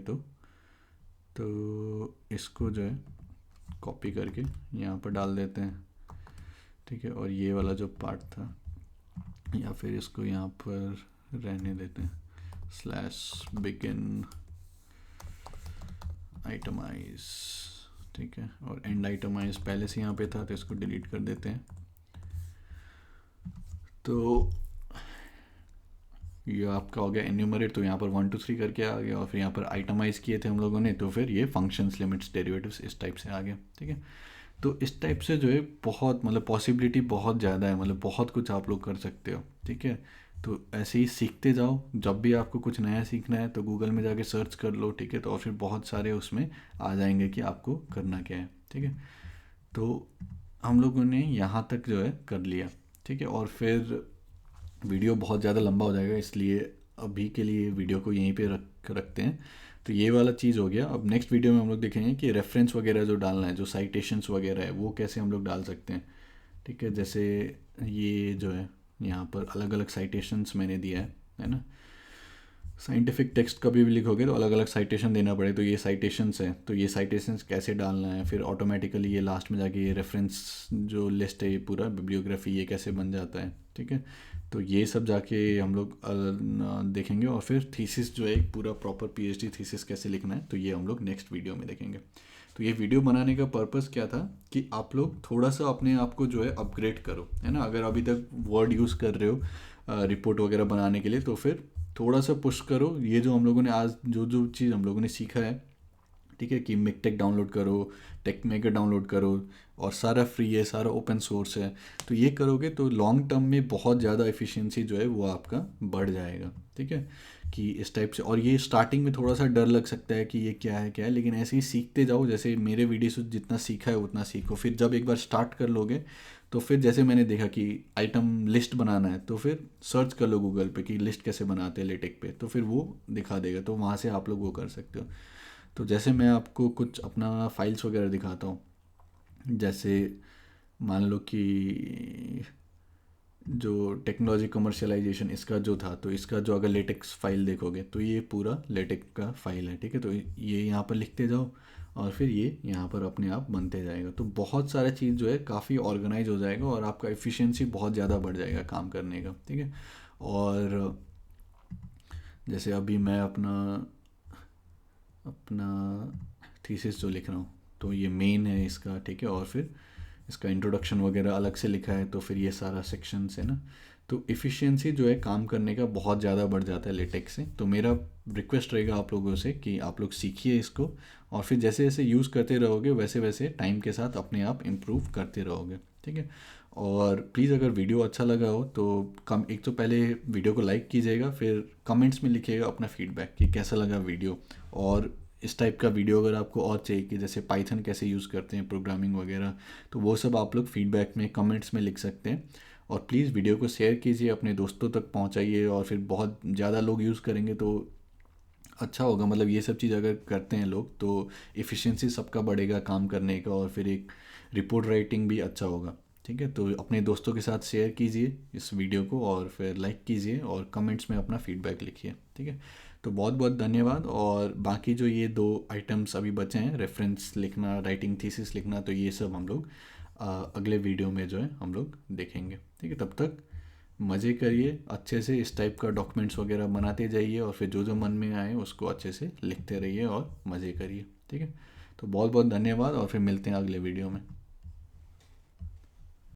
[SPEAKER 1] तो इसको जो है कॉपी करके यहाँ पर डाल देते हैं। ठीक है, और ये वाला जो पार्ट था, या फिर इसको यहाँ पर रहने देते हैं, स्लैश बिगिन आइटमाइज। ठीक है, और एंड आइटमाइज पहले से यहाँ पे था तो इसको डिलीट कर देते हैं। तो ये आपका हो गया एन्यूमरेट, तो यहाँ पर 1 2 3 करके आ गया, और फिर यहाँ पर आइटमाइज किए थे हम लोगों ने, तो फिर ये फंक्शंस लिमिट्स डेरिवेटिव्स इस टाइप से आ गया। ठीक है, तो इस टाइप से जो है बहुत मतलब पॉसिबिलिटी बहुत ज़्यादा है, मतलब बहुत कुछ आप लोग कर सकते हो। ठीक है, तो ऐसे ही सीखते जाओ। जब भी आपको कुछ नया सीखना है तो गूगल में जाके सर्च कर लो। ठीक है, तो और फिर बहुत सारे उसमें आ जाएंगे कि आपको करना क्या है। ठीक है, तो हम लोगों ने यहाँ तक जो है कर लिया। ठीक है, और फिर वीडियो बहुत ज़्यादा लंबा हो जाएगा, इसलिए अभी के लिए वीडियो को यहीं पे रखते हैं। तो ये वाला चीज़ हो गया। अब नेक्स्ट वीडियो में हम लोग देखेंगे कि रेफरेंस वगैरह जो डालना है, जो साइटेशंस वगैरह है, वो कैसे हम लोग डाल सकते हैं। ठीक है, जैसे ये जो है यहाँ पर अलग अलग साइटेशंस मैंने दिया है ना। साइंटिफिक टेक्स्ट कभी भी लिखोगे तो अलग अलग साइटेशन देना पड़े, तो ये साइटेशंस है, तो ये साइटेशंस कैसे डालना है, फिर ऑटोमेटिकली ये लास्ट में जाके ये रेफरेंस जो लिस्ट है, ये पूरा बिब्लियोग्राफी, ये कैसे बन जाता है। ठीक है, तो ये सब जाके हम लोग देखेंगे। और फिर थीसिस जो है एक पूरा प्रॉपर पीएचडी थीसिस कैसे लिखना है, तो ये हम लोग नेक्स्ट वीडियो में देखेंगे। तो ये वीडियो बनाने का पर्पस क्या था कि आप लोग थोड़ा सा अपने आप को जो है अपग्रेड करो, है ना। अगर अभी तक वर्ड यूज़ कर रहे हो रिपोर्ट वगैरह बनाने के लिए, तो फिर थोड़ा सा पुश करो। ये जो हम लोगों ने आज जो जो चीज़ हम लोगों ने सीखा है, ठीक है, कि मिकटेक डाउनलोड करो, टेक मेकर डाउनलोड करो, और सारा फ्री है, सारा ओपन सोर्स है। तो ये करोगे तो लॉन्ग टर्म में बहुत ज़्यादा एफिशिएंसी जो है वो आपका बढ़ जाएगा। ठीक है, कि इस टाइप से। और ये स्टार्टिंग में थोड़ा सा डर लग सकता है कि ये क्या है, लेकिन ऐसे ही सीखते जाओ। जैसे मेरे वीडियो से जितना सीखा है उतना सीखो। फिर जब एक बार स्टार्ट कर लोगे तो फिर जैसे मैंने देखा कि आइटम लिस्ट बनाना है, तो फिर सर्च कर लो गूगल पे कि लिस्ट कैसे बनाते हैं लेटेक पे, तो फिर वो दिखा देगा, तो वहाँ से आप लोग वो कर सकते हो। तो जैसे मैं आपको कुछ अपना फाइल्स वगैरह दिखाता हूँ। जैसे मान लो कि जो टेक्नोलॉजी कमर्शियलाइजेशन इसका जो था, तो इसका जो अगर लेटेक्स फाइल देखोगे तो ये पूरा लेटेक का फाइल है। ठीक है, तो ये यहाँ पर लिखते जाओ और फिर ये यहाँ पर अपने आप बनते जाएगा। तो बहुत सारा चीज़ जो है काफ़ी ऑर्गेनाइज हो जाएगा और आपका एफिशिएंसी बहुत ज़्यादा बढ़ जाएगा काम करने का। ठीक है, और जैसे अभी मैं अपना अपना थीसिस जो लिख रहा हूँ, तो ये मेन है इसका। ठीक है, और फिर इसका इंट्रोडक्शन वगैरह अलग से लिखा है, तो फिर ये सारा सेक्शंस है ना। तो एफिशिएंसी जो है काम करने का बहुत ज़्यादा बढ़ जाता है लेटेक्स से। तो मेरा रिक्वेस्ट रहेगा आप लोगों से कि आप लोग सीखिए इसको, और फिर जैसे जैसे यूज़ करते रहोगे वैसे वैसे टाइम के साथ अपने आप इम्प्रूव करते रहोगे, ठीक है। और प्लीज़ अगर वीडियो अच्छा लगा हो तो कम एक तो पहले वीडियो को लाइक कीजिएगा, फिर कमेंट्स में लिखिएगा अपना फीडबैक कि कैसा लगा वीडियो। और इस टाइप का वीडियो अगर आपको और चाहिए कि जैसे पाइथन कैसे यूज़ करते हैं प्रोग्रामिंग वगैरह, तो वो सब आप लोग फीडबैक में कमेंट्स में लिख सकते हैं। और प्लीज़ वीडियो को शेयर कीजिए, अपने दोस्तों तक पहुंचाइए, और फिर बहुत ज़्यादा लोग यूज़ करेंगे तो अच्छा होगा। मतलब ये सब चीज़ अगर करते हैं लोग तो एफिशिएंसी सबका बढ़ेगा काम करने का, और फिर एक रिपोर्ट राइटिंग भी अच्छा होगा, ठीक है। तो अपने दोस्तों के साथ शेयर कीजिए इस वीडियो को, और फिर लाइक कीजिए और कमेंट्स में अपना फीडबैक लिखिए, ठीक है। तो बहुत बहुत धन्यवाद। और बाकी जो ये 2 आइटम्स अभी बचे हैं, रेफरेंस लिखना, राइटिंग थीसिस लिखना, तो ये सब हम लोग अगले वीडियो में जो है हम लोग देखेंगे, ठीक है। तब तक मज़े करिए अच्छे से, इस टाइप का डॉक्यूमेंट्स वगैरह बनाते जाइए, और फिर जो जो मन में आए उसको अच्छे से लिखते रहिए और मज़े करिए, ठीक है। तो बहुत बहुत धन्यवाद, और फिर मिलते हैं अगले वीडियो में।